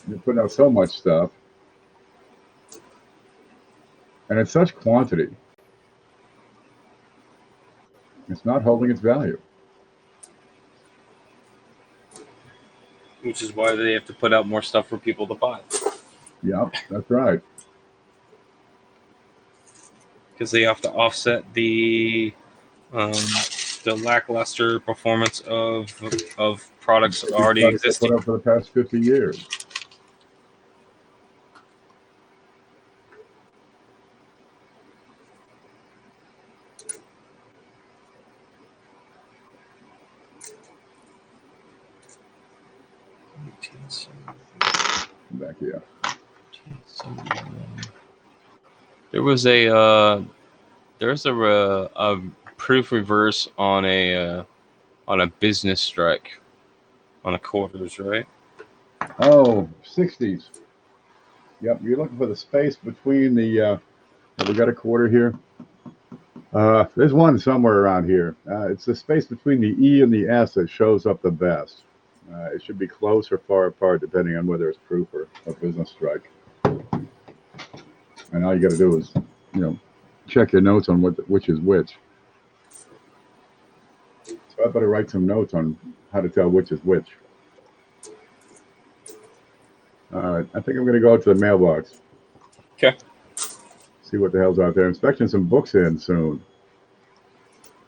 You're putting out so much stuff, and it's such quantity. It's not holding its value. Which is why they have to put out more stuff for people to buy. Yep, that's right. Because they have to offset the lackluster performance of products already Products they existing. put out for the past 50 years. Back here. There's a proof reverse on a business strike on a quarters, right? Oh, 60s. Yep, you're looking for the space between the. We got a quarter here. There's one somewhere around here. It's the space between the E and the S that shows up the best. It should be close or far apart, depending on whether it's proof or a business strike. And all you got to do is, check your notes on which is which. So I better write some notes on how to tell which is which. All right, I think I'm going to go out to the mailbox. Okay. See what the hell's out there. I'm expecting some books in soon.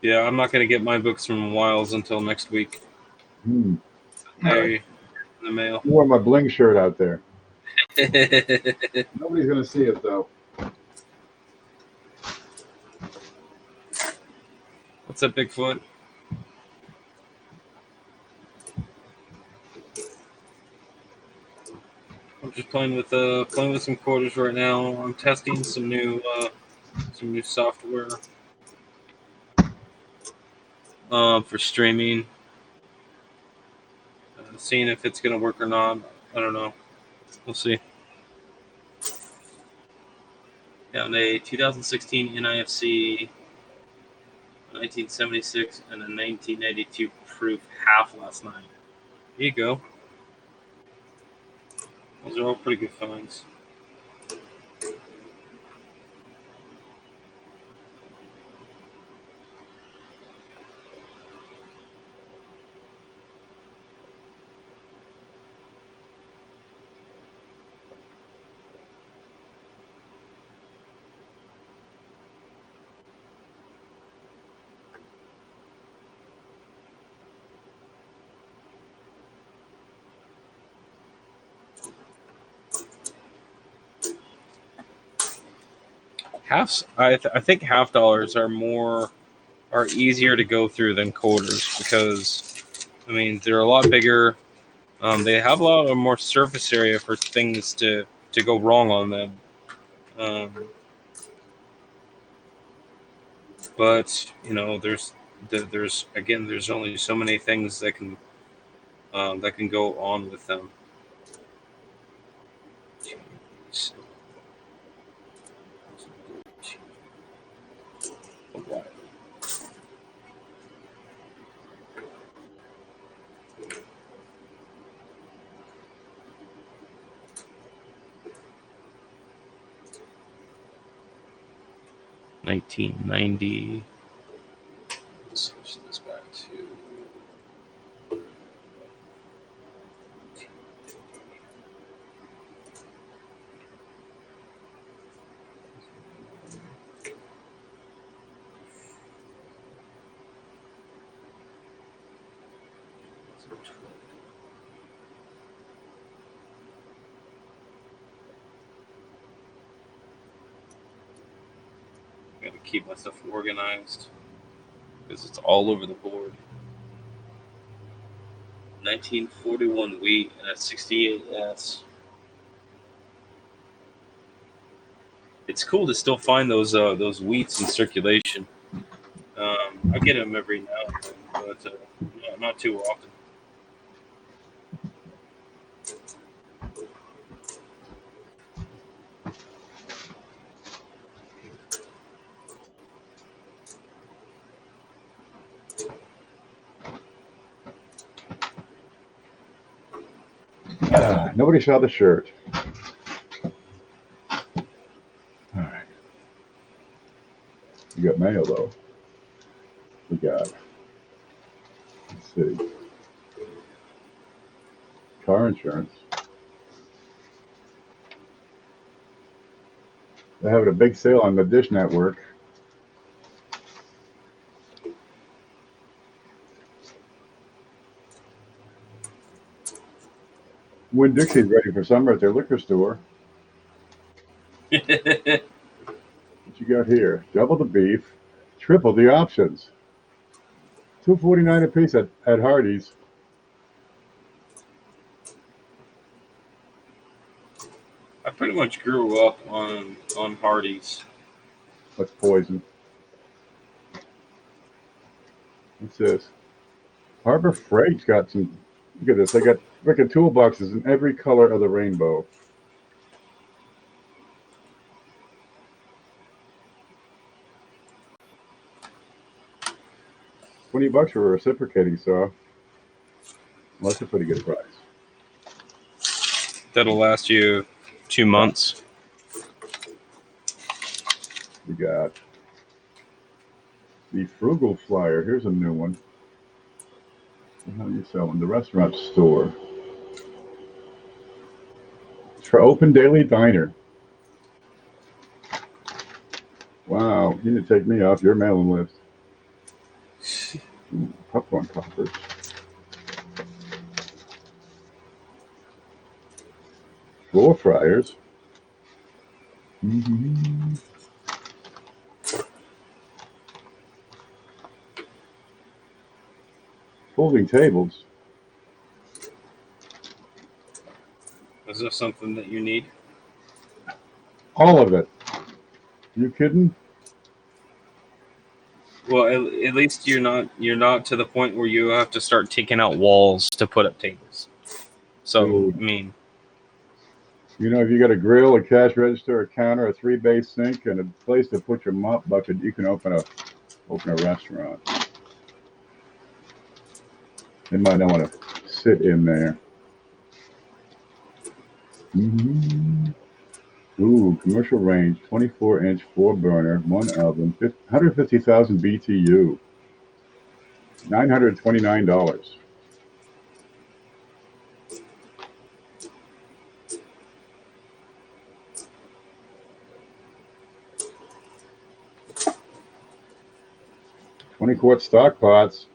Yeah, I'm not going to get my books from Wiles until next week. All right. In the mail. I wore my bling shirt out there. Nobody's going to see it, though. What's up, Bigfoot? I'm just playing with some quarters right now. I'm testing some new software for streaming. Seeing if it's gonna work or not. I don't know. We'll see. Found a 2016 NIFC, 1976, and a 1992 proof half last night. Here you go. Those are all pretty good finds. halves. I think half dollars are easier to go through than quarters because I mean they're a lot bigger. They have a lot of more surface area for things to go wrong on them. But you know, there's again, there's only so many things that can go on with them. $19.90. Let's switch this back to. Got to keep my stuff organized because it's all over the board. 1941 wheat and a 68S. It's cool to still find those wheats in circulation. I get them every now and then, but not too often. Nobody saw the shirt. All right. You got mail though. We got. Let's see. Car insurance. They're having a big sale on the Dish Network. Winn-Dixie's ready for summer at their liquor store. What you got here? Double the beef, triple the options. $2.49 a piece at Hardee's. I pretty much grew up on Hardee's. That's poison. What's this? Harbor Freight's got some. Look at this. They got freaking toolboxes in every color of the rainbow. $20 for a reciprocating saw. Well, that's a pretty good price. That'll last you 2 months. We got the Frugal Flyer. Here's a new one. How do you sell them? The restaurant store. It's for Open Daily Diner. Wow, you need to take me off your mailing list. Ooh, popcorn poppers. Floor fryers. Mm-hmm. Folding tables. Is this something that you need? All of it. You kidding? Well, at least you're not to the point where you have to start taking out walls to put up tables. So, Ooh. I mean, You know, if you got a grill, a cash register, a counter, a 3-bay sink, and a place to put your mop bucket, you can open a restaurant. They might not want to sit in there. Mm-hmm. Ooh, commercial range, 24-inch, 4-burner, 1 oven, 150,000 BTU, $929. $20-quart stock pots,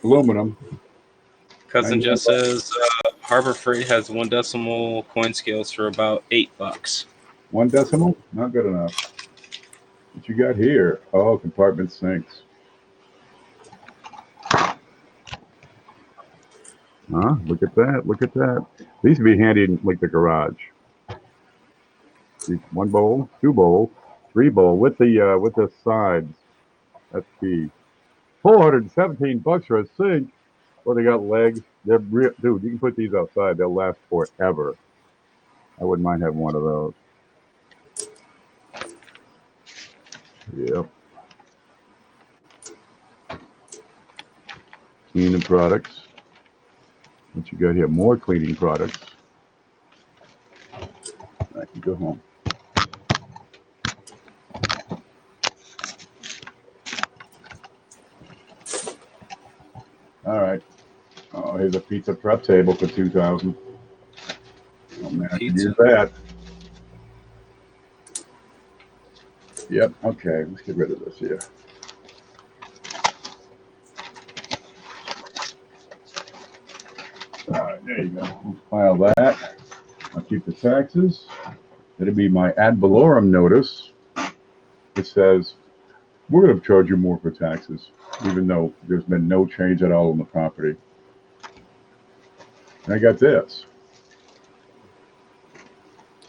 aluminum. Cousin Jess says Harbor Freight has 1 decimal coin scales for about $8. 1 decimal? Not good enough. What you got here? Oh, compartment sinks. Huh? Look at that. Look at that. These would be handy in like the garage. 1 bowl, 2 bowl, 3 bowl with the sides. That's key. $417 for a sink. Well, they got legs. They're real, dude. You can put these outside; they'll last forever. I wouldn't mind having one of those. Yep. Cleaning products. What you got here? More cleaning products. I can go home. All right. Oh, here's a pizza prep table for $2,000. Oh man, I can Pizza. use that. Yep. Okay. Let's get rid of this here. All right. There you go. We'll file that. I'll keep the taxes. It'll be my ad valorem notice. It says we're going to charge you more for taxes, even though there's been no change at all on the property. And I got this.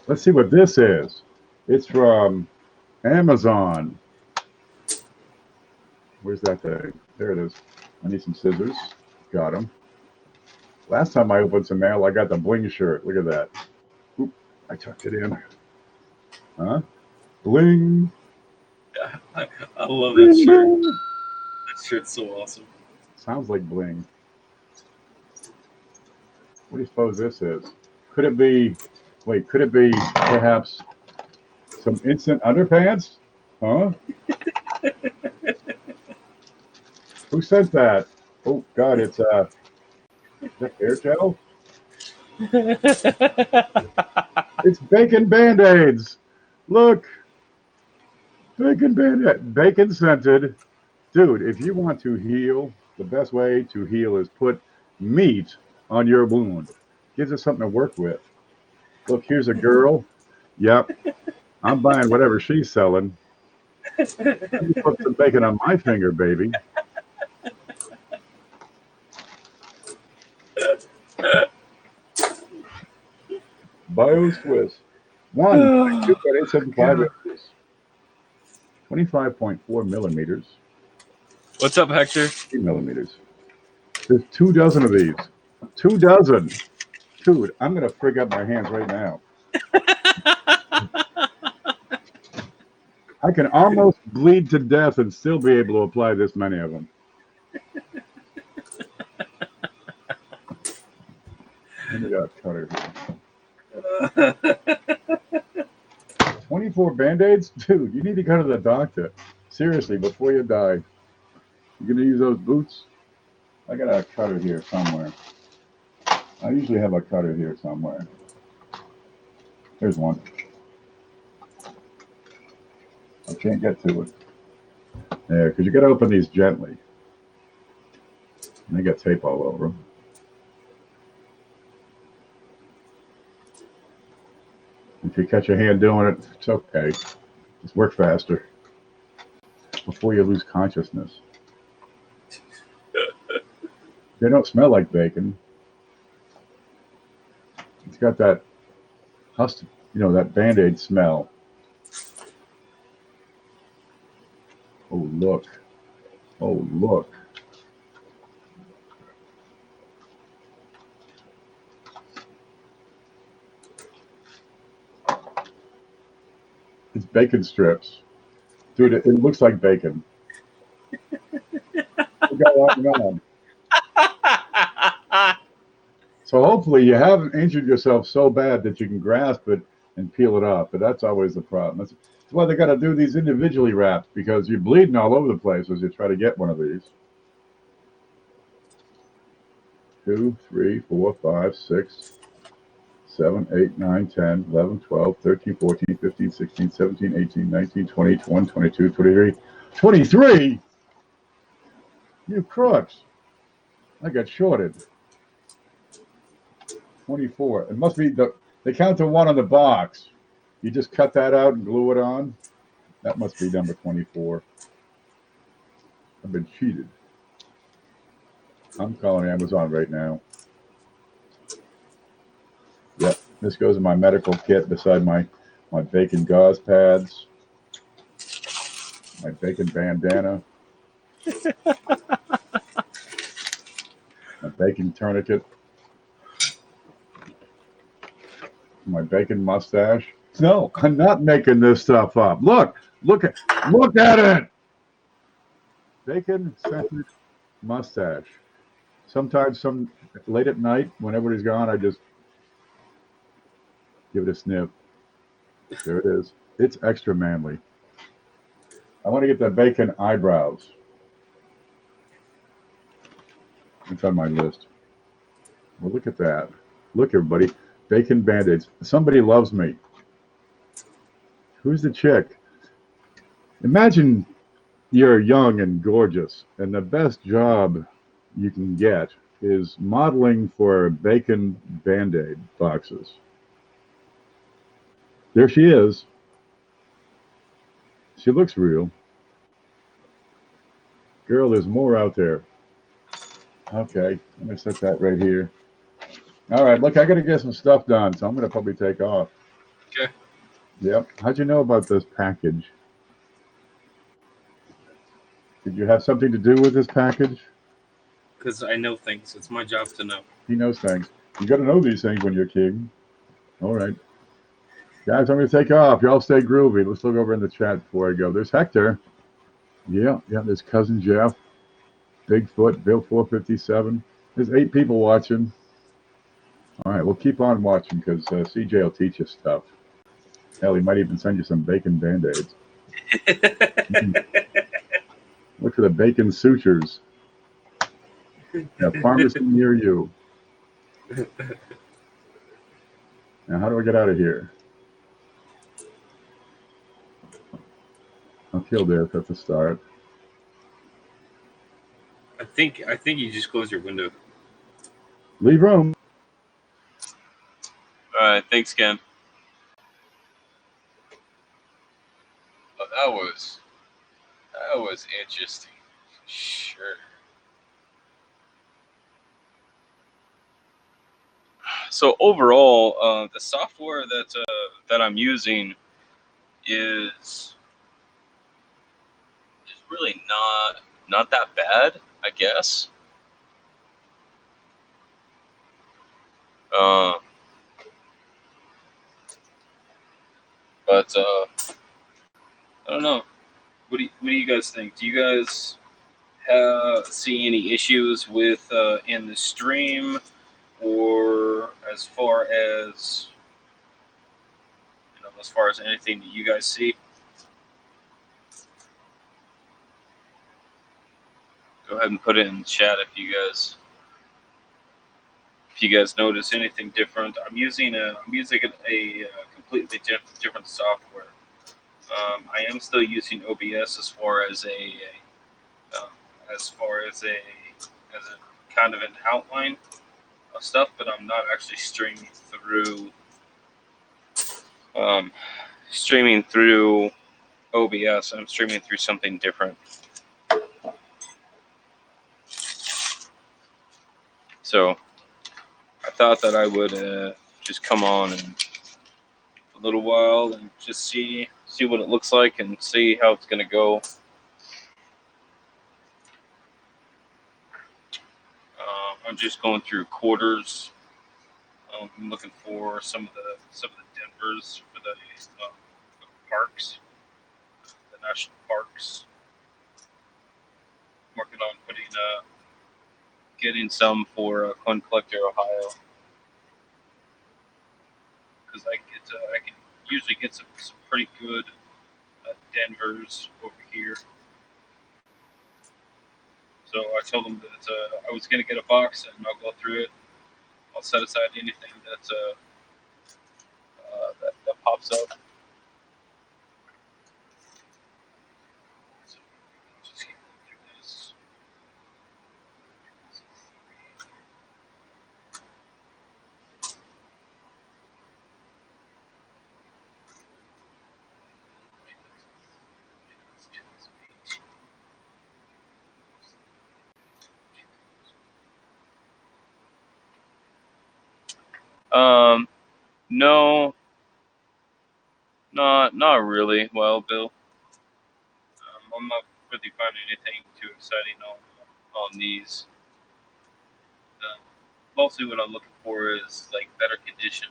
Let's see what this is. It's from Amazon. Where's that thing? There it is. I need some scissors. Got them. Last time I opened some mail, I got the bling shirt. Look at that. Oop, I tucked it in. Huh? Bling. I love that shirt. That shirt's so awesome. Sounds like bling. What do you suppose this is? Could it be, wait, could it be perhaps some instant underpants? Huh? Who sent that? Oh, God, it's is that Airtel? It's bacon Band-Aids. Look. Bacon Band-Aid. Bacon scented. Dude, if you want to heal, the best way to heal is put meat on your wound. Gives us something to work with. Look, here's a girl. Yep. I'm buying whatever she's selling. Let me put some bacon on my finger, baby. Bio Swiss. 1.2.875 inches. 25.4 millimeters. What's up, Hector? 3 millimeters. There's 2 dozen of these. 2 dozen. Dude, I'm going to frig up my hands right now. I can almost bleed to death and still be able to apply this many of them. Let me got a cutter here. 24 Band-Aids? Dude, you need to go to the doctor. Seriously, before you die. You going to use those boots? I got a cutter here somewhere. I usually have a cutter here somewhere. There's one. I can't get to it. There, because you got to open these gently. And they got tape all over them. If you catch your hand doing it, it's okay. Just work faster before you lose consciousness. They don't smell like bacon. It's got that that Band-Aid smell. Oh, look. Oh, look. It's bacon strips. Dude, it looks like bacon. We got that going on. So hopefully you haven't injured yourself so bad that you can grasp it and peel it off, but that's always the problem. That's why they got to do these individually wrapped, because you're bleeding all over the place as you try to get one of these. 2, 3, 4, 5, 6, 7, 8, 9, 10, 11, 12, 13, 14, 15, 16, 17, 18, 19, 20, 21, 22, 23. 23? You crooks. I got shorted. 24. It must be they count to 1 on the box. You just cut that out and glue it on. That must be number 24. I've been cheated. I'm calling Amazon right now. Yep, this goes in my medical kit beside my bacon gauze pads, my bacon bandana, my bacon tourniquet, my bacon mustache. No, I'm not making this stuff up. Look at it. Bacon scented mustache. Sometimes late at night when everybody's gone, I just give it a sniff. There it is. It's extra manly. I want to get the bacon eyebrows. It's on my list. Well, look at that. Look, everybody. Bacon Band-Aids. Somebody loves me. Who's the chick? Imagine you're young and gorgeous, and the best job you can get is modeling for Bacon Band-Aid boxes. There she is. She looks real. Girl, there's more out there. Okay, I'm going to set that right here. All right, look, I got to get some stuff done, so I'm going to probably take off. Okay. Yep. How'd you know about this package? Did you have something to do with this package? Because I know things. It's my job to know. He knows things. You got to know these things when you're king. All right. Guys, I'm going to take off. Y'all stay groovy. Let's look over in the chat before I go. There's Hector. Yeah, there's Cousin Jeff. Bigfoot, Bill 457. There's 8 people watching. All right, we'll keep on watching because CJ will teach you stuff. Hell, he might even send you some bacon Band-Aids. Look for the bacon sutures. A pharmacy near you. Now, how do I get out of here? I'll kill this at the start. I think you just close your window. Leave room. All right, thanks, Ken. Oh, that was interesting. Sure. So overall, the software that I'm using is really not that bad, I guess. But I don't know. What do you guys think? Do you guys see any issues with in the stream, or as far as anything that you guys see? Go ahead and put it in the chat if you guys notice anything different. I'm using a completely different software. I am still using OBS as far as a kind of an outline of stuff, but I'm not actually streaming through OBS. I'm streaming through something different. So I thought that I would just come on and a little while and just see what it looks like and see how it's going to go. I'm just going through quarters. I'm looking for some of the Denvers for the parks, the national parks. Working on getting some for Coin Collector Ohio, because I can usually get some pretty good Denvers over here. So I told them that I was going to get a box and I'll go through it. I'll set aside anything that pops up. So just keep going through this. No, not really. Well, Bill, I'm not really finding anything too exciting on these. Mostly what I'm looking for is like better condition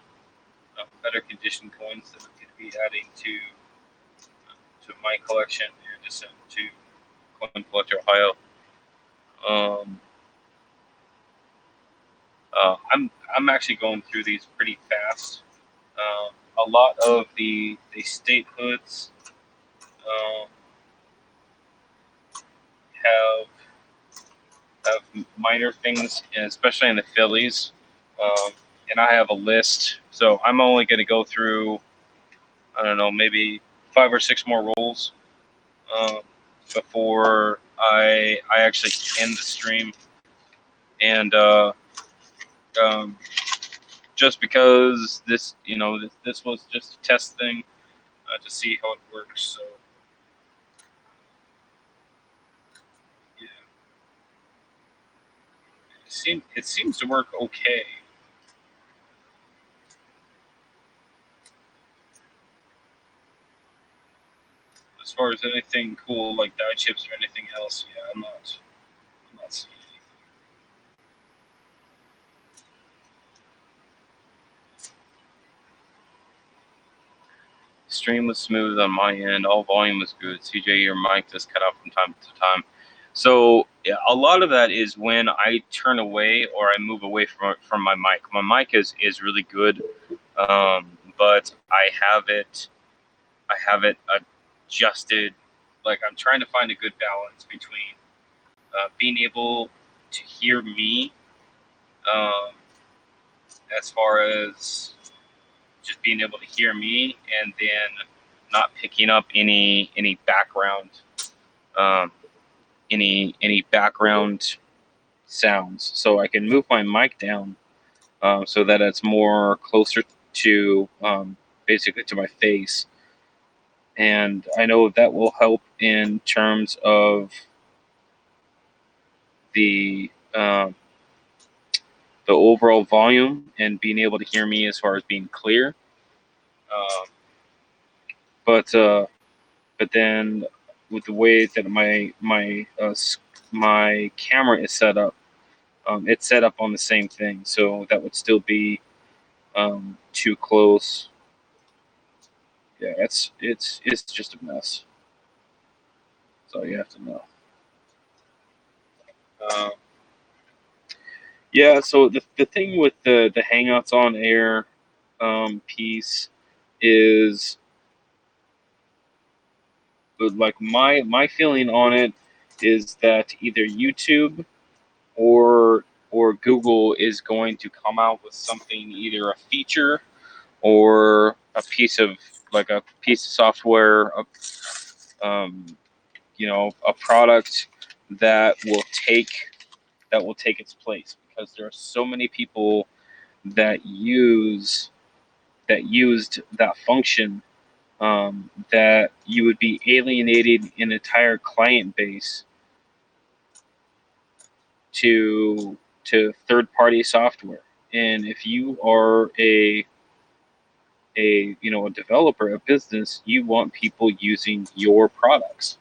coins that we could be adding to my collection and just send to Coin Collector Ohio. I'm actually going through these pretty fast. A lot of the statehoods um, have minor things, and especially in the Phillies. And I have a list, so I'm only going to go through, I don't know, maybe 5 or 6 more rolls before I actually end the stream. And just because this, this was just a test thing to see how it works. So yeah, it seems to work okay. As far as anything cool like die chips or anything else, yeah, I'm not seeing anything. Stream was smooth on my end. All volume was good. CJ, your mic just cut out from time to time. So yeah, a lot of that is when I turn away or I move away from my mic. My mic is really good, but I have it adjusted. Like I'm trying to find a good balance between being able to hear me, as far as just being able to hear me, and then not picking up any background, any background sounds. So I can move my mic down so that it's more closer to basically to my face, and I know that will help in terms of the overall volume and being able to hear me as far as being clear. Um, but then with the way that my camera is set up, it's set up on the same thing, so that would still be too close. Yeah, it's just a mess. That's all you have to know. Yeah, so the thing with the Hangouts on Air piece is like my feeling on it is that either YouTube or Google is going to come out with something, either a feature or a piece of software, a product that will take its place, because there are so many people that used that function, that you would be alienating an entire client base to third-party software. And if you are a developer, a business, you want people using your products.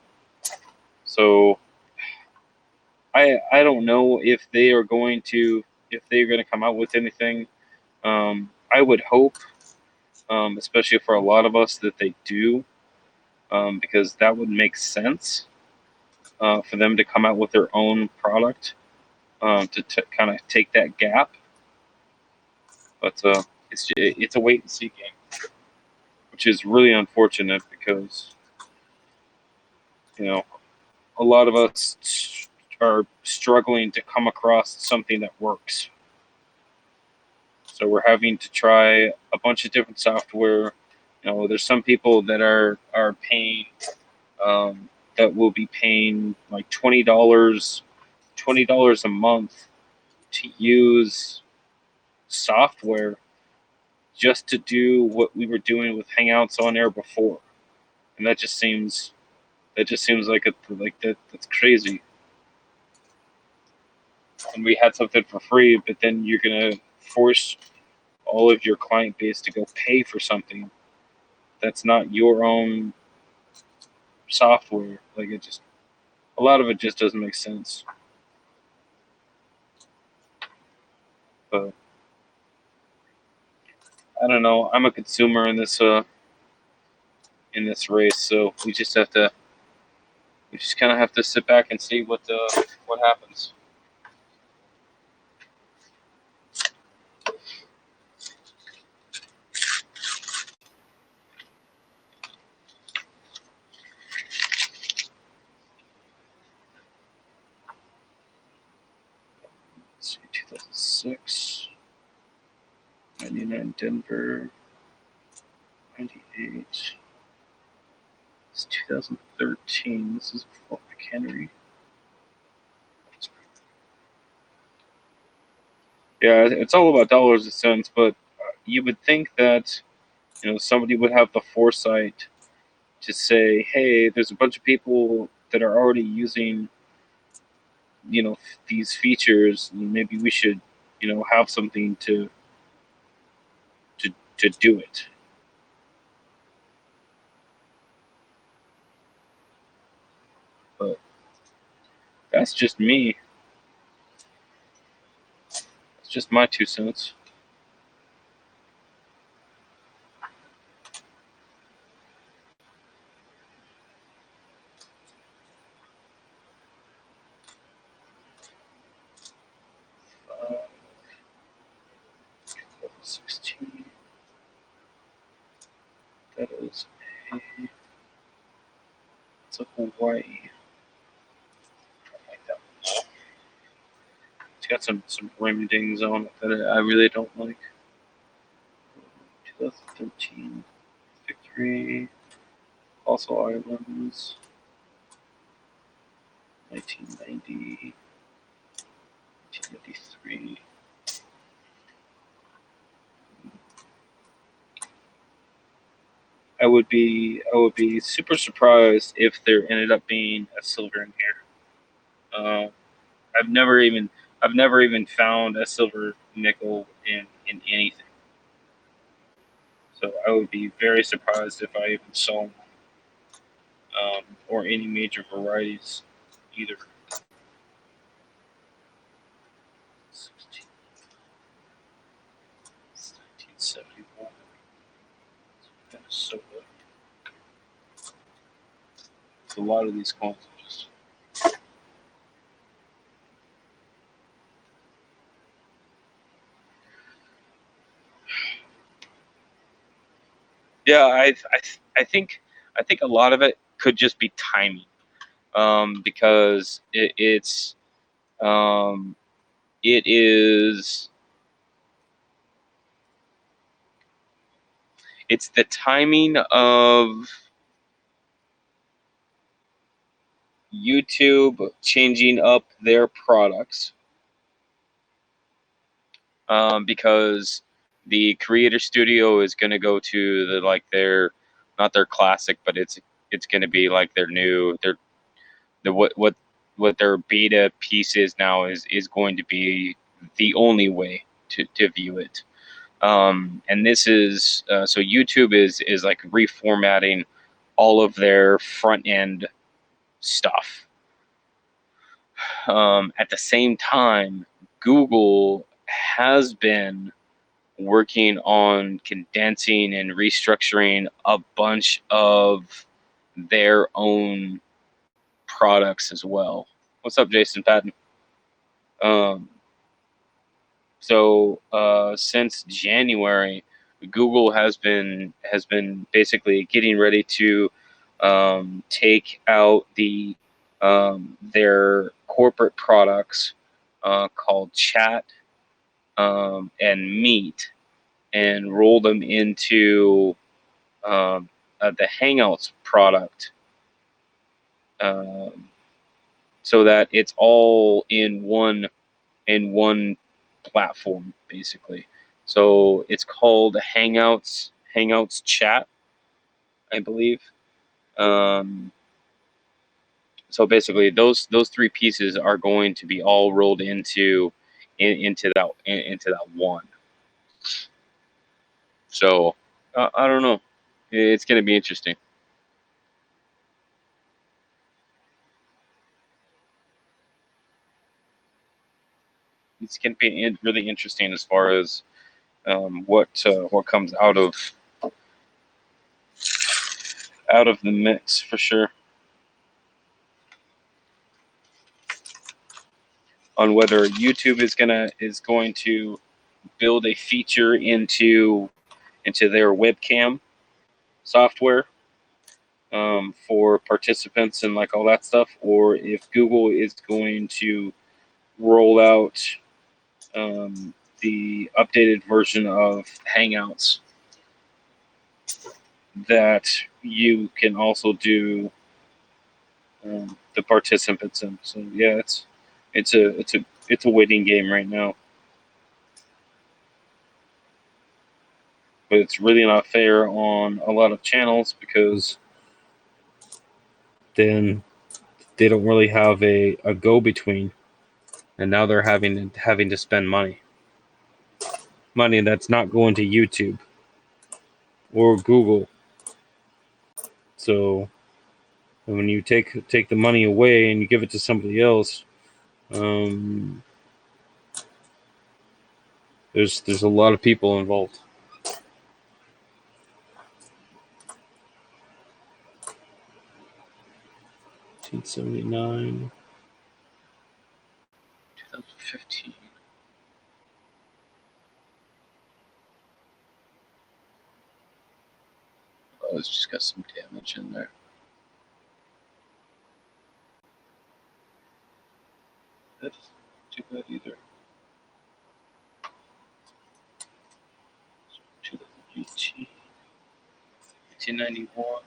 So I don't know if they're going to come out with anything. I would hope, especially for a lot of us, that they do, because that would make sense for them to come out with their own product, to kind of take that gap. But it's a wait and see game, which is really unfortunate, because a lot of us are struggling to come across something that works. So we're having to try a bunch of different software. There's some people that are paying, that will be paying like $20 a month to use software just to do what we were doing with Hangouts on Air before, and that just seems like that's crazy. And we had something for free, but then you're gonna force all of your client base to go pay for something that's not your own software. Like, it just, a lot of it just doesn't make sense. But I don't know. I'm a consumer in this race, so we just kind of have to sit back and see what happens. Let's see, 2006, 99 Denver, 98. It's 2013. This is Fort McHenry. Yeah, it's all about dollars and cents, but you would think that, somebody would have the foresight to say, hey, there's a bunch of people that are already using, these features, and maybe we should, have something to do it. But that's just me. It's just my 2 cents. Uh, 16. That is it's a Hawaii. I like that one. It's got some rim dings on it that I really don't like. 2013 Victory, also Islands, 1990, 1993. I would be super surprised if there ended up being a silver in here. I've never even found a silver nickel in anything. So I would be very surprised if I even saw one, or any major varieties either. 1971. Minnesota. A lot of these coins are just. Yeah, I think a lot of it could just be timing, because it is it's the timing of YouTube changing up their products, because the Creator Studio is going to go to their not their classic, but it's going to be like their new what their beta piece is now is going to be the only way to view it. And this is so YouTube is like reformatting all of their front end stuff. At the same time, Google has been working on condensing and restructuring a bunch of their own products as well. What's up, Jason Patton? So since January, Google has been basically getting ready to take out their corporate products called Chat and Meet, and roll them into the Hangouts product, so that it's all in one platform, basically. So it's called Hangouts Chat, I believe. So basically, those three pieces are going to be all rolled into that one. So I don't know. It's going to be interesting. It's going to be really interesting as far as what comes out of the mix for sure. On whether YouTube is going to build a feature into their webcam software for participants and like all that stuff, or if Google is going to roll out the updated version of Hangouts that you can also do the participants in. So yeah, it's a waiting game right now, but it's really not fair on a lot of channels because then they don't really have a go between, and now they're having to spend money that's not going to YouTube or Google. So when you take the money away and you give it to somebody else, there's a lot of people involved. $1979, 2015. Oh, it's just got some damage in there. That's not too bad either. 2018, 1991.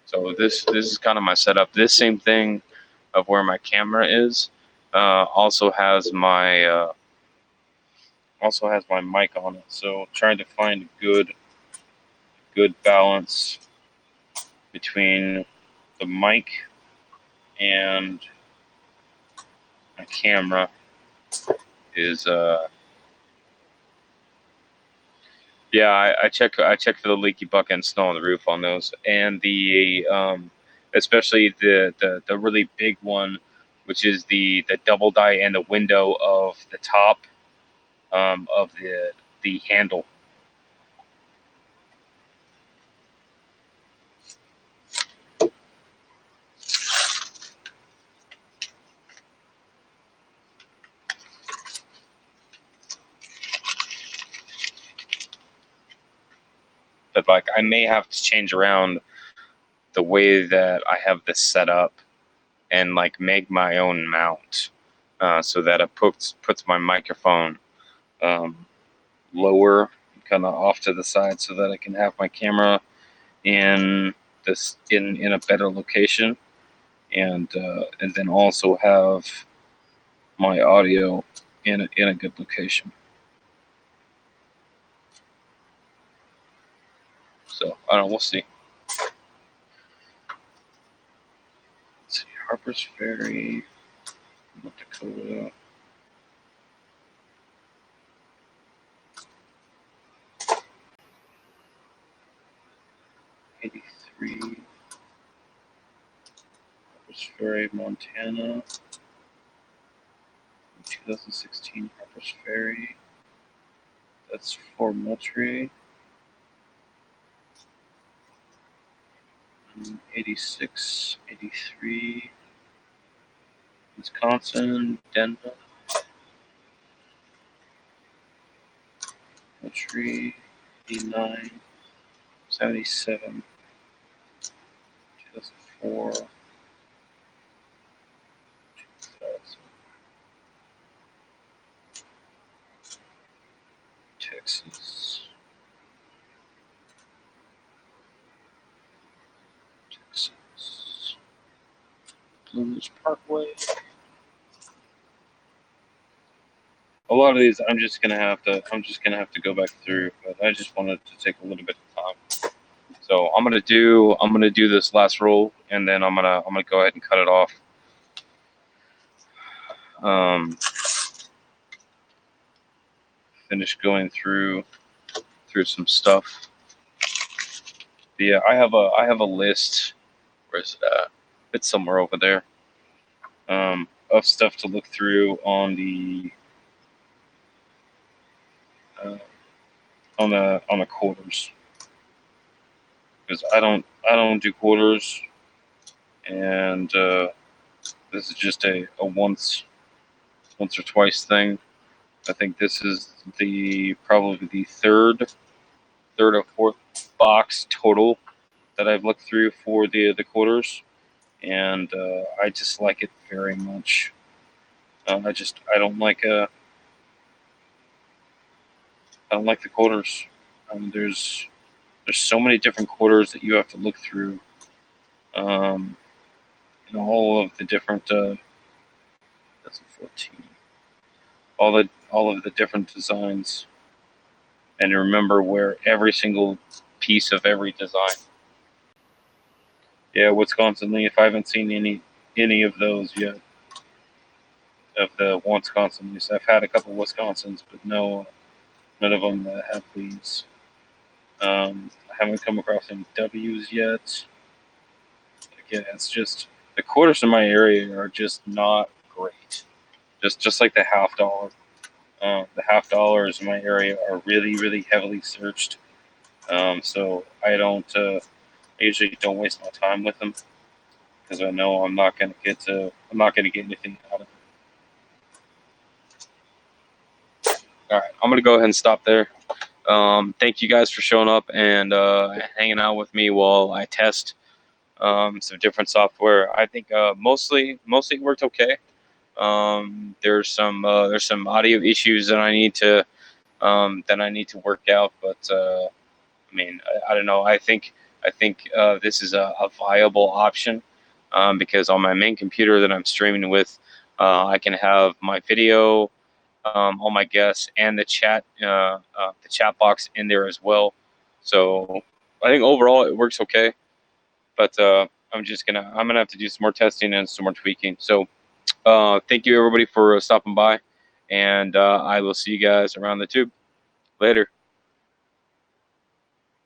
So this is kind of my setup. This same thing of where my camera is also has my mic on it. So trying to find a good balance between the mic and my camera is yeah, I check for the leaky bucket and snow on the roof on those, and the especially the really big one, which is the double die and the window of the top of the handle. But like I may have to change around the way that I have this set up and like make my own mount so that it puts my microphone lower, kind of off to the side, so that I can have my camera in a better location, and then also have my audio in a good location. So I don't know. We'll see. Let's see. Harper's Ferry, North Dakota. '83. Harper's Ferry, Montana. 2016 Harper's Ferry. That's Fort Moultrie. 86, 83. Wisconsin, Denver. Moultrie, 89. 77. 2004. 2000. Texas. Blue Ridge Parkway. A lot of these I'm just gonna have to go back through, but I just wanted to take a little bit of time So I'm gonna do this last roll, and then I'm gonna go ahead and cut it off. Finish going through some stuff. But yeah, I have a list. Where is it at? It's somewhere over there. Of stuff to look through on the quarters, because I don't do quarters, and this is just a once or twice thing. I think this is probably the third or fourth box total that I've looked through for the quarters, and I just like it very much. I don't like the quarters. There's so many different quarters that you have to look through. All of the different. That's a 14. All of the different designs, and remember where every single piece of every design. Yeah, Wisconsin Leaf. I haven't seen any of those yet. Of the Wisconsin Leafs, I've had a couple of Wisconsins, but none of them have leaves. I haven't come across any W's yet. Again, it's just the quarters in my area are just not great. Just like the half dollar. The half dollars in my area are really, really heavily searched. So I usually don't waste my time with them, because I know I'm not going to get anything out of it. All right, I'm going to go ahead and stop there. Thank you guys for showing up and hanging out with me while I test some different software. I think mostly it worked okay. There's some audio issues that I need to work out, but I don't know. I think this is a viable option, because on my main computer that I'm streaming with, I can have my video, all my guests, and the chat box in there as well. So I think overall it works okay, but I'm gonna have to do some more testing and some more tweaking. So thank you everybody for stopping by, and I will see you guys around the tube later.